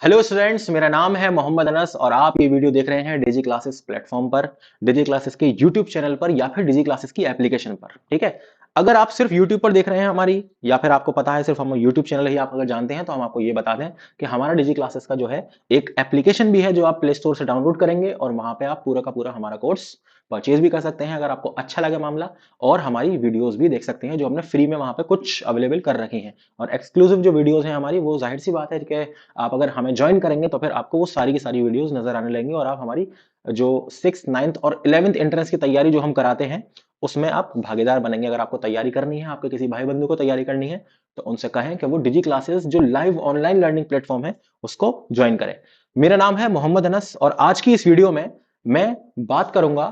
Hello students, मेरा नाम है मोहम्मद अनस और आप ये वीडियो देख रहे हैं डिजी क्लासेस प्लेटफॉर्म पर, डिजी क्लासेस के यूट्यूब चैनल पर या फिर डिजी क्लासेस की एप्लीकेशन पर। ठीक है। अगर आप सिर्फ यूट्यूब पर देख रहे हैं हमारी, या फिर आपको पता है सिर्फ हम यूट्यूब चैनल ही आप अगर जानते हैं, तो हम आपको ये बता दें कि हमारा डिजी क्लासेस का जो है एक एप्लीकेशन भी है जो आप प्ले स्टोर से डाउनलोड करेंगे और वहां पे आप पूरा का पूरा हमारा कोर्स परचेज भी कर सकते हैं अगर आपको अच्छा लगे मामला, और हमारी वीडियोस भी देख सकते हैं जो हमने फ्री में वहां पे कुछ अवेलेबल कर रखी हैं। और एक्सक्लूसिव जो वीडियोस हैं हमारी, वो जाहिर सी बात है कि आप अगर हमें ज्वाइन करेंगे तो फिर आपको वो सारी की सारी वीडियोस नजर आने लगेंगी और आप हमारी जो 6th 9th और 11th एंट्रेंस की तैयारी जो हम कराते हैं उसमें आप भागीदार बनेंगे। अगर आपको तैयारी करनी है, आपके किसी भाई बंधु को तैयारी करनी है, तो उनसे कहें कि वो डिजी क्लासेस जो लाइव ऑनलाइन लर्निंग प्लेटफॉर्म है उसको ज्वाइन करें। मेरा नाम है मोहम्मद अनस और आज की इस वीडियो में मैं बात करूंगा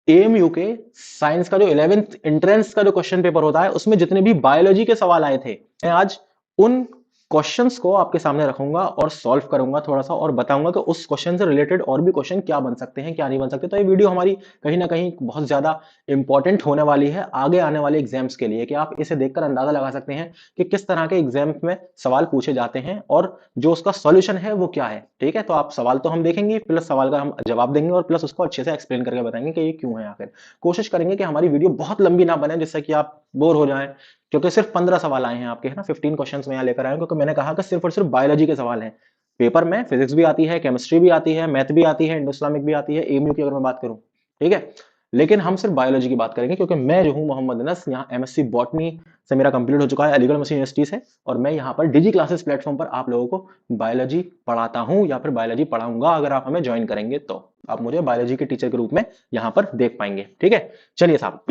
एएमयू के साइंस का जो 11th एंट्रेंस का जो क्वेश्चन पेपर होता है उसमें जितने भी बायोलॉजी के सवाल आए थे, मैं आज उन क्वेश्चंस को आपके सामने रखूंगा और सॉल्व करूंगा थोड़ा सा, और बताऊंगा कि उस क्वेश्चन से रिलेटेड और भी क्वेश्चन क्या बन सकते हैं क्या नहीं बन सकते। तो ये वीडियो हमारी कहीं ना कहीं बहुत ज्यादा इंपॉर्टेंट होने वाली है आगे आने वाले एग्जाम्स के लिए, कि आप इसे देखकर अंदाजा लगा सकते हैं कि किस तरह के एग्जाम्स में सवाल पूछे जाते हैं और जो उसका सॉल्यूशन है वो क्या है। ठीक है, तो आप सवाल तो हम देखेंगे, प्लस सवाल का हम जवाब देंगे और प्लस उसको अच्छे से एक्सप्लेन करके बताएंगे कि ये क्यों है। आखिर कोशिश करेंगे कि हमारी वीडियो बहुत लंबी ना बने जिससे कि आप बोर हो जाएं, क्योंकि सिर्फ 15 सवाल आए हैं आपके, है ना। 15 क्वेश्चंस मैं यहाँ लेकर आया हूं क्योंकि मैंने कहा कि सिर्फ और सिर्फ बायोलॉजी के सवाल हैं। पेपर में फिजिक्स भी आती है, केमिस्ट्री भी आती है, मैथ भी आती है, इंडो इस्लामिक भी आती है, एएमयू की अगर मैं बात करूं। ठीक है, लेकिन हम सिर्फ बायोलॉजी की बात करेंगे क्योंकि मैं जो हूं मोहम्मद अनस, यहाँ एमएससी बॉटनी से मेरा कंप्लीट हो चुका है अलीगढ़ मुस्लिम यूनिवर्सिटी से, और मैं यहाँ पर डिजी क्लासेस प्लेटफॉर्म पर आप लोगों को बायोलॉजी पढ़ाता हूँ या फिर बायोलॉजी पढ़ाऊंगा। अगर आप हमें ज्वाइन करेंगे तो आप मुझे बायोलॉजी के टीचर के रूप में यहाँ पर देख पाएंगे। ठीक है, चलिए साहब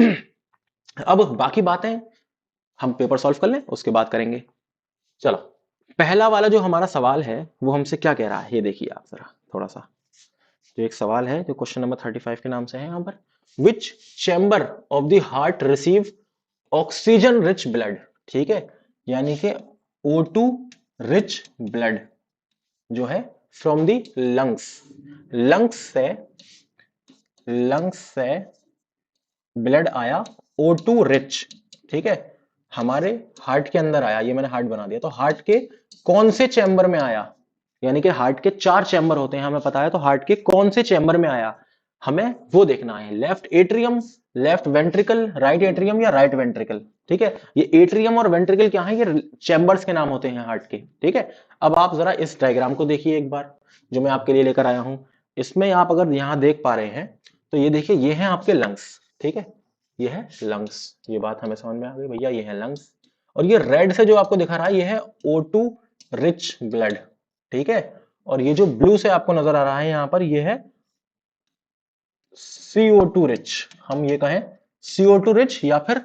अब बाकी बातें हम पेपर सॉल्व कर लें उसके बाद करेंगे। चलो, पहला वाला जो हमारा सवाल है वो हमसे क्या कह रहा है, ये देखिए आप जरा थोड़ा सा। जो एक सवाल है जो क्वेश्चन नंबर 35 के नाम से है यहाँ पर, which chamber of the heart receive oxygen rich blood. ठीक है, यानी कि O2 रिच ब्लड जो है फ्रॉम द लंग्स, लंग्स से ब्लड आया O2 रिच। ठीक है, हमारे हार्ट के अंदर आया, ये मैंने हार्ट बना दिया, तो हार्ट के कौन से चैम्बर में आया, यानी कि हार्ट के 4 चैम्बर होते हैं हमें पता है, तो हार्ट के कौन से चैम्बर में आया हमें वो देखना है। Left atrium, left ventricle, right atrium या राइट वेंट्रिकल। ठीक है, ये एट्रियम और वेंट्रिकल क्या है, ये चैम्बर्स के नाम होते हैं हार्ट के। ठीक है, अब आप जरा इस डायग्राम को देखिए एक बार जो मैं आपके लिए लेकर आया हूं। इसमें आप अगर यहां देख पा रहे हैं तो ये देखिए, ये है आपके लंग्स। ठीक है, ये है लंग्स, ये बात हमें समझ में आ गई भैया, ये है लंग्स। और ये रेड से जो आपको दिखा रहा है ये है O2 रिच ब्लड। ठीक है, और ये जो ब्लू से आपको नजर आ रहा है यहां पर, ये है CO2 रिच। हम ये कहें CO2 रिच या फिर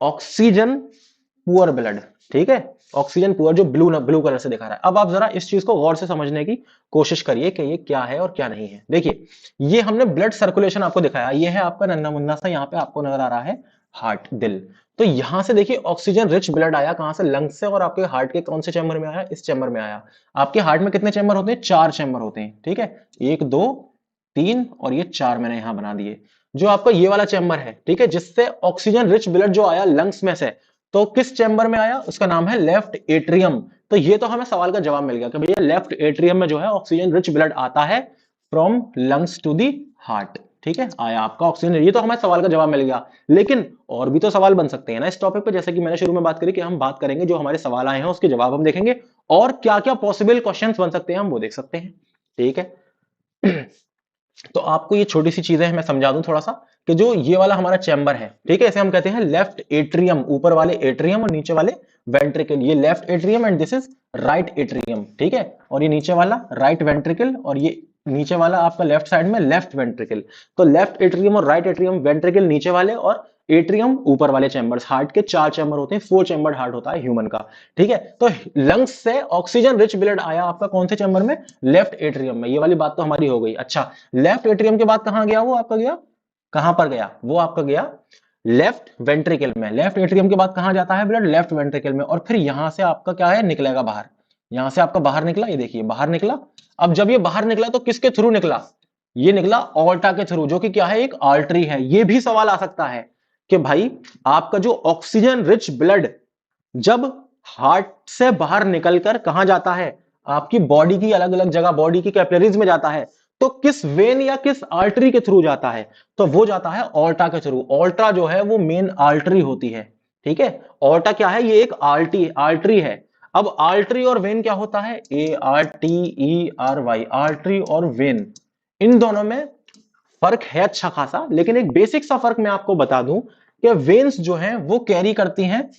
ऑक्सीजन पुअर ब्लड। ठीक है, ऑक्सीजन पुअर जो ब्लू ब्लू कलर से दिखा रहा है। अब आप जरा इस चीज को गौर से समझने की कोशिश करिए कि ये क्या है और क्या नहीं है। देखिए, ये हमने ब्लड सर्कुलेशन आपको दिखाया, ये है आपका नन्ना मुन्ना सा, यहाँ पे आपको नजर आ रहा है हार्ट, दिल। तो यहां से देखिए ऑक्सीजन रिच ब्लड आया कहां से, लंग्स से, और आपके हार्ट के कौन से चैम्बर में आया, इस चैम्बर में आया। आपके हार्ट में कितने चैम्बर होते हैं, 4 चैम्बर होते हैं। ठीक है, 1 2 3 और ये 4 मैंने यहां बना दिए। जो आपका ये वाला चैम्बर है, ठीक है, जिससे ऑक्सीजन रिच ब्लड जो आया लंग्स में से, तो किस चैम्बर में आया, उसका नाम है लेफ्ट एट्रियम। तो ये तो हमें सवाल का जवाब मिल गया कि भैया लेफ्ट एट्रियम में जो है ऑक्सीजन रिच ब्लड आता है from lungs to the heart. ठीक है, आया आपका ऑक्सीजन, ये तो हमें सवाल का जवाब मिल गया। लेकिन और भी तो सवाल बन सकते हैं ना इस टॉपिक पे, जैसे कि मैंने शुरू में बात करी कि हम बात करेंगे जो हमारे सवाल आए हैं उसके जवाब हम देखेंगे, और क्या क्या पॉसिबल क्वेश्चंस बन सकते हैं हम वो देख सकते हैं। ठीक है तो आपको ये छोटी सी चीजें मैं समझा दूं थोड़ा सा, कि जो ये वाला हमारा चैम्बर है, ठीक है, इसे हम कहते हैं लेफ्ट एट्रियम, ऊपर वाले एट्रियम और नीचे वाले वेंट्रिकल। ये left atrium and this is right atrium. ठीक है, और ये नीचे वाला राइट वेंट्रिकल, और ये नीचे वाला आपका लेफ्ट साइड में लेफ्ट वेंट्रिकल। तो लेफ्ट एट्रियम और राइट एट्रियम, वेंट्रिकल नीचे वाले और एट्रियम ऊपर वाले चैम्बर्स। हार्ट के 4 चैम्बर होते हैं, 4 चैम्बर हार्ट होता है ह्यूमन का। ठीक है, तो लंग्स से ऑक्सीजन रिच ब्लड आया आपका कौन से चैम्बर में, लेफ्ट एट्रियम में। ये वाली बात तो हमारी हो गई। अच्छा, लेफ्ट एट्रियम के बाद कहां गया वो आपका, गया कहां पर गया वो आपका, गया लेफ्ट वेंट्रिकल में। लेफ्ट एट्रियम के बाद कहां जाता है ब्लड, लेफ्ट वेंट्रिकल में, और फिर यहां से आपका क्या है, निकलेगा बाहर। यहां से आपका बाहर निकला, ये देखिए बाहर निकला। अब जब ये बाहर निकला तो किसके थ्रू निकला, ये निकला ऑल्टा के थ्रू, जो कि क्या है, एक आर्टरी है। ये भी सवाल आ सकता है कि भाई आपका जो ऑक्सीजन रिच ब्लड जब हार्ट से बाहर निकलकर कहां जाता है, आपकी बॉडी की अलग अलग जगह, बॉडी की कैपिलरीज में जाता है, तो किस वेन या किस आर्टरी के थ्रू जाता है? तो वो जाता है ऑर्टा के थ्रू। ऑर्टा जो है वो मेन आर्टरी होती है, ठीक है। ऑर्टा क्या है? ये एक आर्टरी है। अब आर्टरी और वेन क्या होता है? ARTERY, आर्टरी और वेन, इन दोनों में फर्क है अच्छा खासा, लेकिन एक बेसिक सा फर्क मैं आपको बता दूं कि वेन्स जो हैं वो कैरी करती हैं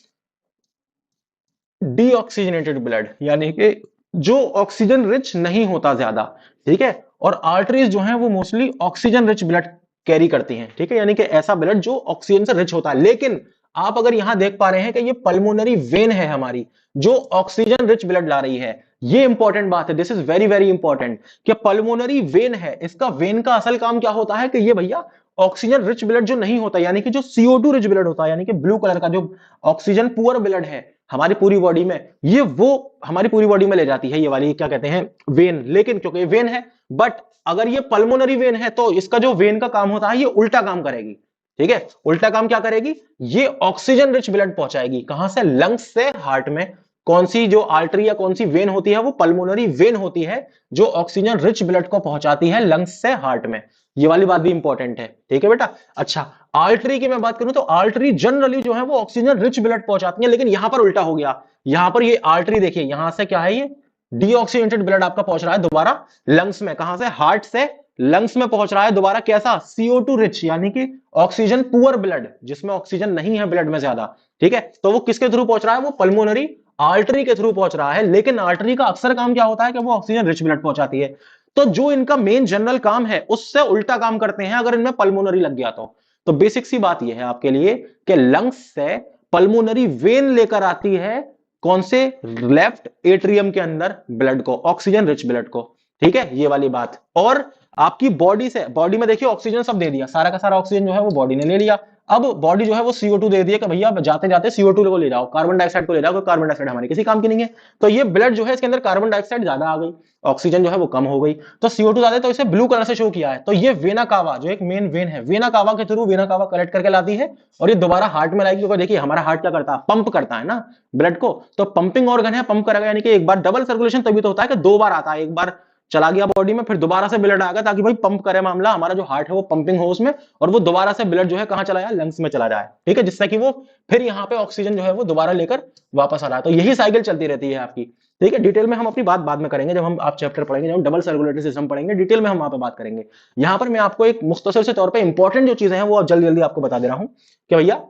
डीऑक्सीजनेटेड ब्लड, यानी कि जो ऑक्सीजन रिच नहीं होता ज्यादा, ठीक है। और आर्टरीज जो हैं वो mostly oxygen rich blood carry करती हैं, ठीक है, यानी कि ऐसा ब्लड जो ऑक्सीजन से रिच होता है। लेकिन आप अगर यहां देख पा रहे हैं कि ये पल्मोनरी वेन है हमारी, जो ऑक्सीजन रिच ब्लड ला रही है। ये इंपॉर्टेंट बात है, this is very very important, कि पल्मोनरी वेन है, इसका वेन का असल काम क्या होता है कि ये भैया ऑक्सीजन रिच ब्लड जो नहीं होता, यानी कि जो CO2 रिच ब्लड होता है, यानी कि ब्लू कलर का जो ऑक्सीजन पुअर ब्लड है हमारी पूरी बॉडी में, ये वो हमारी पूरी बॉडी में ले जाती है, ये वाली क्या कहते हैं, वेन। लेकिन क्योंकि ये वेन है, बट अगर ये पल्मोनरी वेन है तो इसका जो वेन का काम होता है ये उल्टा काम करेगी, ठीक है। उल्टा काम क्या करेगी? ये ऑक्सीजन रिच ब्लड पहुंचाएगी, कहां से? लंग्स से हार्ट में। कौन सी जो आर्टरी या कौन सी वेन होती है? वो पल्मोनरी वेन होती है, जो ऑक्सीजन रिच ब्लड को पहुंचाती है लंग्स से हार्ट में। ये वाली बात भी इंपॉर्टेंट है, ठीक है बेटा। अच्छा, आर्टरी की मैं बात करूं तो आर्टरी जनरली जो है वो ऑक्सीजन रिच ब्लड पहुंचाती है, लेकिन यहां पर उल्टा हो गया। यहां पर ये आर्टरी देखिए, यहां से क्या है, ये डीऑक्सीजनेटेड ब्लड आपका पहुंच रहा है दोबारा लंग्स में। कहां से? हार्ट से लंग्स में पहुंच रहा है दोबारा। कैसा? CO2 रिच, यानी कि ऑक्सीजन पुअर ब्लड, जिसमें ऑक्सीजन नहीं है ब्लड में ज्यादा, ठीक है। तो वो किसके थ्रू पहुंच रहा है? वो पल्मोनरी आर्टरी के थ्रू पहुंच रहा है। लेकिन आर्टरी का अक्सर काम क्या होता है कि वो ऑक्सीजन रिच ब्लड पहुंचाती है। तो जो इनका मेन जनरल काम है उससे उल्टा काम करते हैं अगर इनमें पल्मोनरी लग गया तो बेसिक सी बात यह है आपके लिए कि लंग्स से पल्मोनरी वेन लेकर आती है कौन से? लेफ्ट एट्रियम के अंदर ब्लड को, ऑक्सीजन रिच ब्लड को, ठीक है, ये वाली बात। और आपकी बॉडी से, बॉडी में देखिए ऑक्सीजन सब दे दिया, सारा का सारा ऑक्सीजन जो है वो बॉडी ने ले लिया। अब बॉडी जो है वो CO2 दे दिया कि भैया जाते जाते CO2 को ले जाओ, कार्बन डाइऑक्साइड को ले जाओ, क्योंकि कार्बन डाइऑक्साइड हमारे किसी काम की नहीं है। तो ये ब्लड जो है इसके अंदर कार्बन डाइऑक्साइड ज्यादा आ गई, ऑक्सीजन जो है वो कम हो गई, तो CO2 ज्यादा, तो इसे ब्लू कलर से शो किया है। तो ये वेना कावा जो एक मेन वेन है, वेना कावा के थ्रू वेना कावा कलेक्ट करके लाती है और ये दोबारा हार्ट में लाएगी। क्योंकि देखिए हमारा हार्ट क्या करता है? पंप करता है ना ब्लड को, तो पंपिंग ऑर्गन है, पंप करेगा, यानी कि एक बार डबल सर्कुलेशन तभी तो होता है कि दो बार आता है, एक बार चला गया बॉडी में, फिर दोबारा से ब्लड आएगा, ताकि भाई पंप करे मामला, हमारा जो हार्ट है वो पंपिंग हो उसमें, और वो दोबारा से ब्लड जो है कहां चला जाए? लंग्स में चला जाए, ठीक है, जिससे कि वो फिर यहाँ पे ऑक्सीजन जो है वो दोबारा लेकर वापस आ रहा है। तो यही साइकिल चलती रहती है आपकी, ठीक है। डिटेल में हम अपनी बात बाद में करेंगे, जब हम आप चैप्टर पढ़ेंगे, जब हम डबल सर्कुलेटरी सिस्टम पढ़ेंगे, डिटेल में हम वहां पे बात करेंगे। यहां पर मैं आपको एक मुख्तसर से तौर पे इंपॉर्टेंट जो चीजें हैं वो जल्दी जल्दी आपको बता दे रहा हूं कि भैया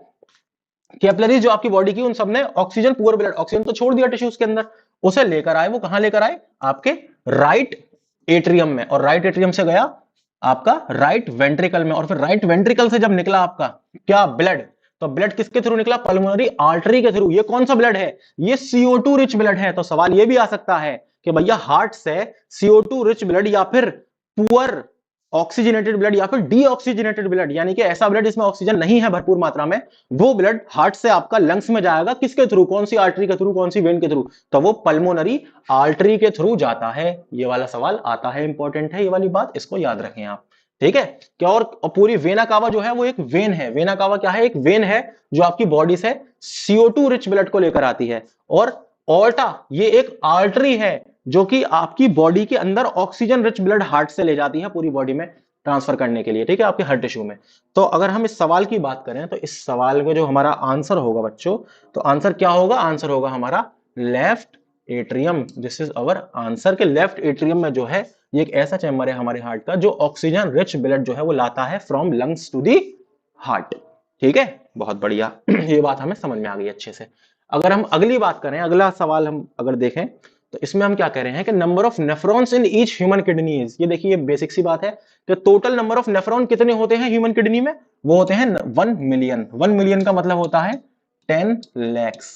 कैपिलरीज जो आपकी बॉडी की, उन सब ने ऑक्सीजन पुअर ब्लड, ऑक्सीजन तो छोड़ दिया टिश्यूज के अंदर, उसे लेकर आए। वो कहां लेकर आए? आपके राइट एट्रियम में, और राइट एट्रियम से गया आपका राइट वेंट्रिकल में, और फिर राइट वेंट्रिकल से जब निकला आपका क्या? ब्लड। तो ब्लड किसके थ्रू निकला? पल्मोनरी आर्टरी के थ्रू। ये कौन सा ब्लड है? ये CO2 रिच ब्लड है। तो सवाल ये भी आ सकता है कि भैया हार्ट से CO2 रिच ब्लड या फिर पुअर ऑक्सीजनेटेड ब्लड या फिर डीऑक्सीजनेटेड ब्लड, यानी कि ऐसा ब्लड जिसमें ऑक्सीजन नहीं है भरपूर मात्रा में, वो ब्लड हार्ट से आपका लंग्स में जाएगा। किसके थ्रू? कौन सी आर्टरी के थ्रू, कौन सी वेन के थ्रू? तो वो पल्मोनरी आर्टरी के थ्रू जाता है। ये वाला सवाल आता है, इंपॉर्टेंट है ये वाली बात, इसको याद रखें आप, ठीक है क्या? और पूरी वेना कावा जो है वो एक वेन है। वेना कावा क्या है? एक वेन है जो आपकी बॉडी से CO2 रिच ब्लड को लेकर आती है। और ऑर्टा ये एक आर्टरी है जो कि आपकी बॉडी के अंदर ऑक्सीजन रिच ब्लड हार्ट से ले जाती है पूरी बॉडी में ट्रांसफर करने के लिए, ठीक है, आपके हर टिश्यू में। तो अगर हम इस सवाल की बात करें तो इस सवाल में जो हमारा आंसर होगा बच्चों, तो आंसर क्या होगा? आंसर होगा हमारा left atrium. This is our answer के लेफ्ट एट्रियम में जो है ये एक ऐसा चैम्बर है हमारे हार्ट का जो ऑक्सीजन रिच ब्लड जो है वो लाता है from lungs to the heart, ठीक है, बहुत बढ़िया। ये बात हमें समझ में आ गई अच्छे से। अगर हम अगली बात करें, अगला सवाल हम अगर देखें तो इसमें हम क्या कह रहे हैं कि number of nephrons in each human kidney is. ये देखिए बेसिक सी बात है कि टोटल नंबर ऑफ नेफ्रॉन कितने होते हैं ह्यूमन किडनी में? वो होते हैं 1 मिलियन। 1 मिलियन का मतलब होता है 10 lakhs,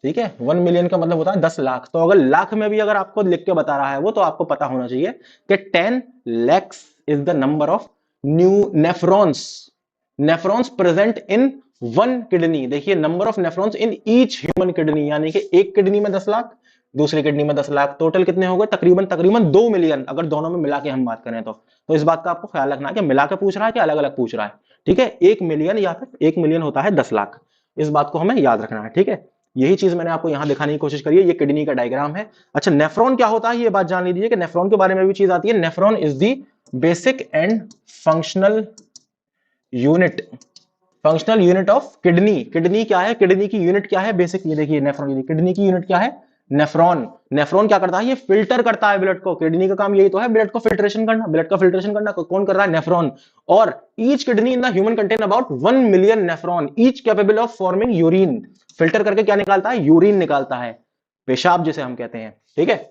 ठीक है। 1 मिलियन का मतलब होता है 10 लाख। तो अगर लाख में भी अगर आपको लिख के बता रहा है वो, तो आपको पता होना चाहिए कि 10 lakhs is the number of new nephrons, nephrons present in 1 kidney. देखिए number of nephrons in each human kidney, यानी कि एक किडनी में 10 लाख, दूसरी किडनी में 10 लाख, टोटल कितने हो गए? तकरीबन 2 मिलियन, अगर दोनों में मिला के हम बात करें तो इस बात का आपको ख्याल रखना है कि मिला के पूछ रहा है कि अलग अलग पूछ रहा है, ठीक है। 1 मिलियन या फिर 1 मिलियन होता है 10 लाख, इस बात को हमें याद रखना है, ठीक है। यही चीज मैंने आपको यहां दिखाने की कोशिश करी है। ये किडनी का डायग्राम है। अच्छा, नेफ्रॉन क्या होता है ये बात जान लीजिए कि नेफ्रॉन के बारे में भी चीज आती है। Nephron is the basic and functional unit, functional unit of kidney. Kidney क्या है, किडनी की यूनिट क्या है, बेसिक। ये देखिए नेफ्रॉन, किडनी की यूनिट क्या है, नेफ्रॉन। नेफ्रॉन क्या करता है, ये फिल्टर करता है ब्लड को। किडनी का काम यही तो है, ब्लड को फिल्ट्रेशन करना। ब्लड का फिल्ट्रेशन करना कौन कर रहा है, नेफ्रॉन। और each kidney in the human contain about 1 million nephron, each capable of forming urine. Filter करके क्या निकालता है, यूरिन निकालता है, पेशाब जिसे हम कहते हैं। ठीक है।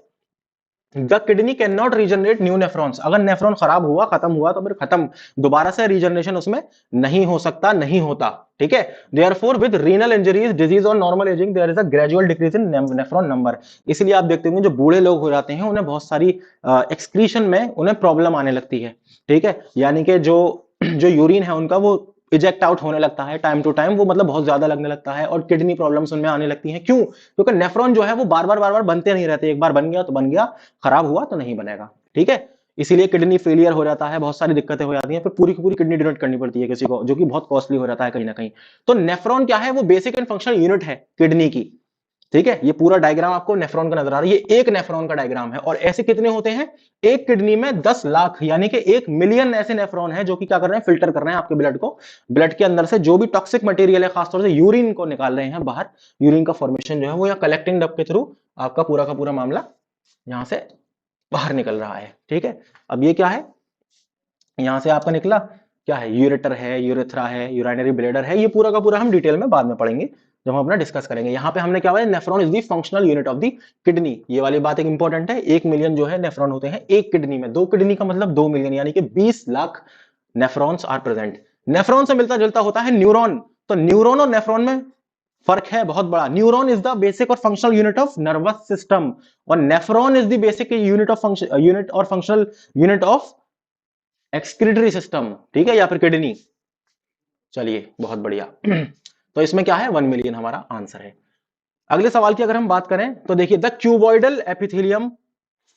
The kidney can not regenerate new nephrons, अगर नेफ्रॉन खराब हुआ, खत्म हुआ, तो फिर खत्म, दोबारा से रीजनरेशन उसमें नहीं हो सकता, नहीं होता। ठीक है। Therefore with renal injuries, disease और normal ageing there is a gradual decrease in nephron number. इसलिए आप देखते होंगे जो बूढ़े लोग हो जाते हैं उन्हें बहुत सारी एक्सक्रीशन में उन्हें प्रॉब्लम आने लगती है। ठीक है। यानी कि जो जो यूरिन है उनका वो इजेक्ट आउट होने लगता है टाइम टू टाइम, वो मतलब बहुत ज्यादा लगने लगता है, और किडनी प्रॉब्लम्स उनमें आने लगती हैं। क्यों? क्योंकि नेफ्रॉन जो है वो बार बार बनते नहीं रहते, एक बार बन गया तो बन गया, खराब हुआ तो नहीं बनेगा। ठीक है। इसीलिए किडनी फेलियर हो जाता है, बहुत सारी दिक्कतें हो जाती हैं, फिर पूरी की पूरी किडनी डोनेट करनी पड़ती है किसी को, जो कि बहुत कॉस्टली हो जाता है कहीं ना कहीं। तो नेफ्रॉन क्या है, वो बेसिक एंड फंक्शनल यूनिट है किडनी की। ठीक है। ये पूरा डायग्राम आपको नेफ्रॉन का नजर आ रहा है, ये एक नेफ्रॉन का डायग्राम है। और ऐसे कितने होते हैं, एक किडनी में 10 लाख, यानी कि 1 मिलियन ऐसे नेफ्रॉन है जो कि क्या कर रहे हैं, फिल्टर कर रहे हैं आपके ब्लड को। ब्लड के अंदर से जो भी टॉक्सिक मटेरियल है, खासतौर से यूरिन को निकाल रहे हैं बाहर। यूरिन का फॉर्मेशन जो है वो या कलेक्टिंग डक्ट के थ्रू आपका पूरा का पूरा मामला यहां से बाहर निकल रहा है। ठीक है। अब ये क्या है, यहां से आपका निकला क्या है, यूरेटर है, यूरेथ्रा है, यूराइनरी ब्लेडर है। ये पूरा का पूरा हम डिटेल में बाद में पढ़ेंगे जब हम अपना डिस्कस करेंगे। यहां पे हमने क्या हुआ, nephron is the functional unit of the kidney. ये वाली बात एक इंपॉर्टेंट है। 1 मिलियन जो है नेफ्रॉन होते हैं एक किडनी में, 2 किडनी का मतलब 2 मिलियन, यानी कि 20 lakh nephrons are present. Nephron से मिलता जुलता होता है न्यूरॉन। तो न्यूरॉन और नेफ्रॉन में फर्क है बहुत बड़ा। न्यूरॉन इज द बेसिक और functional unit of nervous system, और nephron is the basic unit of function, unit और functional unit of excretory system. ठीक है, या फिर किडनी। चलिए बहुत बढ़िया। तो इसमें क्या है, 1 मिलियन हमारा आंसर है। अगले सवाल की अगर हम बात करें तो देखिए, the cuboidal epithelium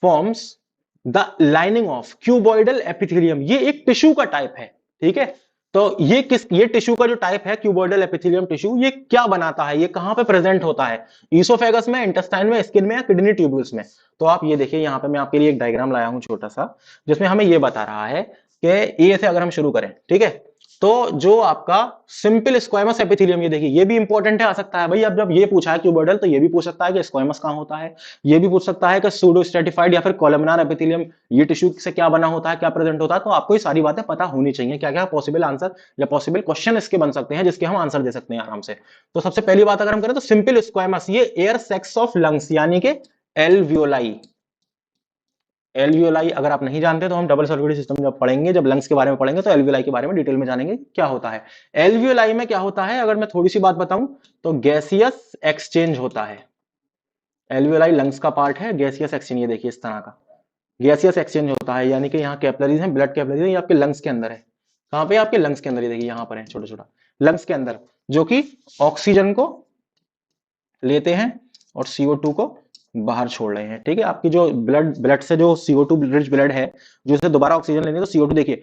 forms the lining of, cuboidal epithelium ये एक टिश्यू का टाइप है। ठीक है। तो ये टिश्यू का जो टाइप है क्यूबॉइडल एपिथेलियम टिश्यू, ये क्या बनाता है, ये कहां पे प्रेजेंट होता है, ईसोफेगस में, इंटेस्टाइन में, स्किन में, या किडनी ट्यूब्यूल्स में। तो आप ये देखिए, यहां पे मैं आपके लिए एक डायग्राम लाया हूं छोटा सा, जिसमें हमें ये बता रहा है कि ए से अगर हम शुरू करें, ठीक है, तो जो आपका सिंपल स्क्वायमस एपिथेलियम, ये देखिए, ये भी इंपॉर्टेंट है, आ सकता है भाई। अब जब ये पूछा है क्यूबॉइडल, तो ये भी पूछ सकता है कि स्क्वायमस कहां होता है। ये भी पूछ सकता है कि सूडो स्ट्रेटिफाइड या फिर कॉलमनार एपिथेलियम, ये टिश्यू से क्या बना होता है, क्या प्रेजेंट होता है। तो आपको ये सारी बातें पता होनी चाहिए, क्या क्या पॉसिबल आंसर या पॉसिबल क्वेश्चन इसके बन सकते हैं, जिसके हम आंसर दे सकते हैं आराम से। तो सबसे पहली बात अगर हम करें तो सिंपल स्क्वायमस, ये एयर सेक्स ऑफ लंग्स, यानी कि एल्वियोलाई। एल्वियोलाई अगर आप नहीं जानते तो हम डबल सर्कुलेटरी सिस्टम जब पढ़ेंगे, जब लंग्स के बारे में पढ़ेंगे, तो एल्वियोलाई के बारे में डिटेल में जानेंगे क्या होता है। एल्वियोलाई में क्या होता है, अगर मैं थोड़ी सी बात बताऊं तो गैसियस एक्सचेंज होता है। एल्वियोलाई लंग्स का पार्ट है, गैसियस एक्सचेंज, ये देखिए इस तरह का गैसियस एक्सचेंज होता है, यानी कि यहाँ कैपिलरीज हैं, ब्लड कैपिलरीज हैं, ये आपके लंग्स के अंदर है। कहां पे, आपके लंग्स के अंदर, ये देखिए यहाँ पर है छोटा छोटा, लंग्स के अंदर, जो कि ऑक्सीजन को लेते हैं और CO2 को बाहर छोड़ रहे हैं। ठीक है। आपकी जो ब्लड से जो CO2 रिच ब्लड है, जो इसे दोबारा ऑक्सीजन लेने, तो CO2 देखिए,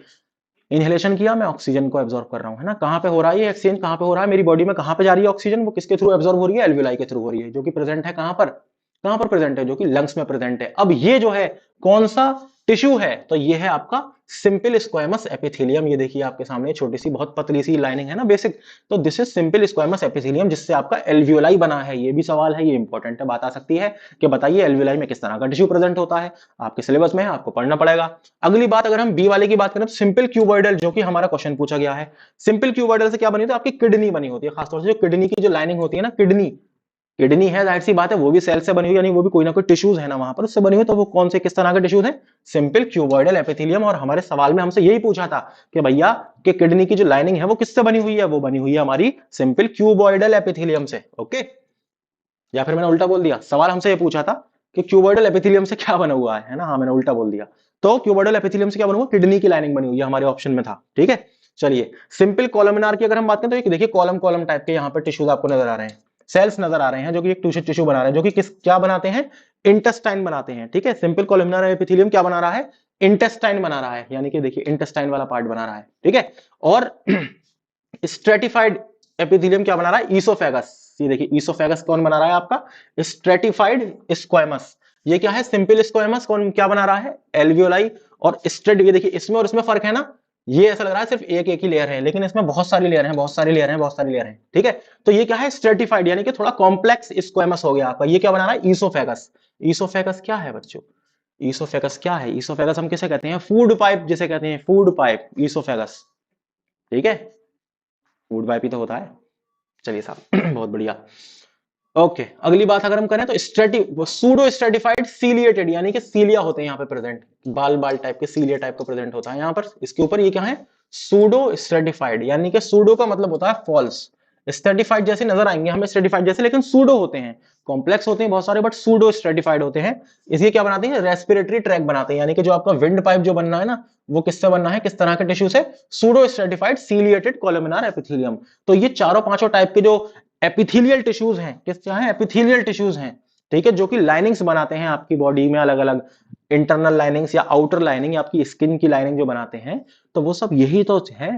इनहेलेशन किया, मैं ऑक्सीजन को एब्जॉर्ब कर रहा हूं, है ना। कहां पे हो रहा है ये एक्सचेंज, कहां पे हो रहा है, मेरी बॉडी में कहां पे जा रही है ऑक्सीजन, वो किसके थ्रू एब्जॉर्ब हो रही है, एल्वियोलाई के थ्रू हो रही है, जो कि प्रेजेंट है कहां पर प्रेजेंट है, जो कि लंग्स में प्रेजेंट है। अब ये जो है कौन सा टिश्यू है, तो ये है आपका सिंपल स्क्वायमस एपिथेलियम। ये देखिए आपके सामने छोटी सी बहुत पतली सी लाइनिंग है ना, बेसिक। तो this is simple squamous epithelium, जिससे आपका एल्वियोलाई बना है। ये भी सवाल है, ये इंपॉर्टेंट है, बात आ सकती है कि बताइए एल्वियोलाई में किस तरह का टिश्यू प्रेजेंट होता है। आपके सिलेबस में है, आपको पढ़ना पड़ेगा। अगली बात अगर हम बी वाले की बात करें तो सिंपल क्यूबॉइडल, जो कि हमारा क्वेश्चन पूछा गया है, सिंपल क्यूबॉइडल से क्या बनी होती है, आपकी किडनी बनी होती है। खासतौर से जो किडनी की जो लाइनिंग होती है ना, किडनी, किडनी है, जाहिर सी बात है, वो भी सेल से बनी हुई, यानी वो भी कोई ना कोई टिश्यूज है ना वहां पर, उससे बनी हुई। तो वो कौन से किस तरह के टिश्यूज हैं, सिंपल क्यूबॉइडल एपिथेलियम। और हमारे सवाल में हमसे यही पूछा था कि भैया कि किडनी की जो लाइनिंग है वो किससे बनी हुई है, वो बनी हुई है हमारी सिंपल क्यूबॉइडल एपिथेलियम से। ओके, या फिर मैंने उल्टा बोल दिया, सवाल हमसे ये पूछा था कि क्यूबॉइडल एपिथेलियम से क्या बना हुआ है ना। हाँ, मैंने उल्टा बोल दिया। तो क्यूबॉइडल एपिथेलियम से क्या बना हुआ, किडनी की लाइनिंग बनी हुई है, हमारे ऑप्शन में था। ठीक है। चलिए, सिंपल कॉलमनार की अगर हम बात करें तो एक देखिए कॉलम कॉलम टाइप के यहाँ पर टिश्यूज आपको नजर आ रहे हैं, सेल्स नजर आ रहे हैं, जो कि एक टिश्यू बना रहे हैं, जो कि किस क्या बनाते हैं, इंटेस्टाइन बनाते हैं। ठीक है। सिंपल कॉलमनार एपिथेलियम क्या बना रहा है, इंटेस्टाइन बना रहा है, यानी कि देखिए इंटेस्टाइन वाला पार्ट बना रहा है। ठीक है। और स्ट्रेटिफाइड एपिथेलियम क्या बना रहा है, ईसोफेगस, ये देखिए ईसोफेगस कौन बना रहा है आपका, स्ट्रेटिफाइड स्क्वामस। ये क्या है, सिंपल स्क्वामस कौन क्या बना रहा है, एल्वियोलाई। और स्ट्रेट, ये देखिए इसमें और इसमें फर्क है ना, ये ऐसा लग रहा है सिर्फ एक एक ही लेयर है, लेकिन इसमें बहुत सारी लेयर हैं, बहुत सारी लेयर हैं, बहुत सारी लेयर हैं, ठीक है। तो ये क्या है, स्ट्रेटिफाइड यानी कि थोड़ा कॉम्प्लेक्स स्क्वामस हो गया आपका। ये क्या बना रहा है, ईसोफेगस। ईसोफेगस क्या है बच्चों, ईसोफेगस क्या है, ईसोफेगस हम किसे कहते हैं, फूड पाइप जिसे कहते हैं, फूड पाइप ईसोफेगस, ठीक है, फूड पाइप ही तो होता है। चलिए साहब बहुत बढ़िया। ओके, अगली बात अगर हम करें तो सूडो स्ट्रेटिफाइड सीलिएटेड, यानी कि सीलिया होते हैं यहाँ पे प्रेजेंट, बाल बाल टाइप के सीलिया टाइप का प्रेजेंट होता है यहाँ पर। इसके ऊपर ये क्या है, सूडो स्ट्रेटिफाइड, यानी कि सूडो का मतलब होता है फॉल्स, स्ट्रेटिफाइड जैसे नजर आएंगे हमें स्ट्रेटिफाइड जैसे, लेकिन सूडो होते हैं, कॉम्प्लेक्स होते हैं बहुत सारे, बट सूडो स्ट्रेटिफाइड होते हैं। इसलिए क्या बनाते हैं, रेस्पिरेटरी ट्रैक बनाते हैं, यानी कि जो आपका विंड पाइप जो बनना है ना, वो किससे बनना है, किस तरह के टिश्यू से, सूडो स्ट्रेटिफाइड सीलिएटेड कोलुमिनार एपिथेलियम। तो ये चारों पांचों टाइप के जो एपिथेलियल टिश्यूज हैं, किस क्या है, एपिथेलियल टिश्यूज हैं, ठीक है, जो कि लाइनिंग्स बनाते हैं आपकी बॉडी में, अलग अलग इंटरनल लाइनिंग्स या आउटर लाइनिंग या आपकी स्किन की लाइनिंग जो बनाते हैं, तो वो सब यही तो है,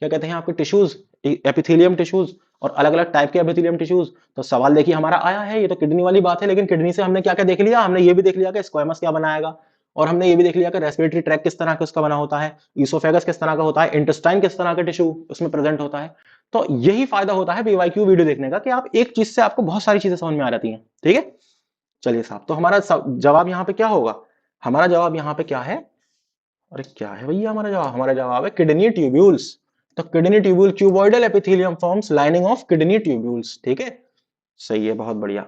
क्या कहते हैं आपके टिश्यूज, एपिथेलियम टिश्यूज, और अलग अलग टाइप के एपिथेलियम टिश्यूज। तो सवाल देखिए हमारा आया है, ये तो किडनी वाली बात है, लेकिन किडनी से हमने क्या क्या देख लिया, हमने ये भी देख लिया कि स्क्वामस क्या बनाएगा, और हमने ये भी देख लिया कि रेस्पिरेटरी ट्रैक किस तरह का उसका बना होता है, ईसोफेगस किस तरह का होता है, इंटेस्टाइन किस तरह का टिश्यू उसमें प्रेजेंट होता है। तो यही फायदा होता है पीवाईक्यू वीडियो देखने का, कि आप एक चीज से आपको बहुत सारी चीजें समझ में आ जाती हैं, ठीक है। चलिए साहब, तो हमारा जवाब यहाँ पे क्या होगा, हमारा जवाब यहाँ पे क्या है, अरे क्या है भैया हमारा जवाब, हमारा जवाब है किडनी ट्यूब्यूल्स। तो kidney tubule, cuboidal epithelium forms lining of kidney tubules, ठीक है, सही है, बहुत बढ़िया।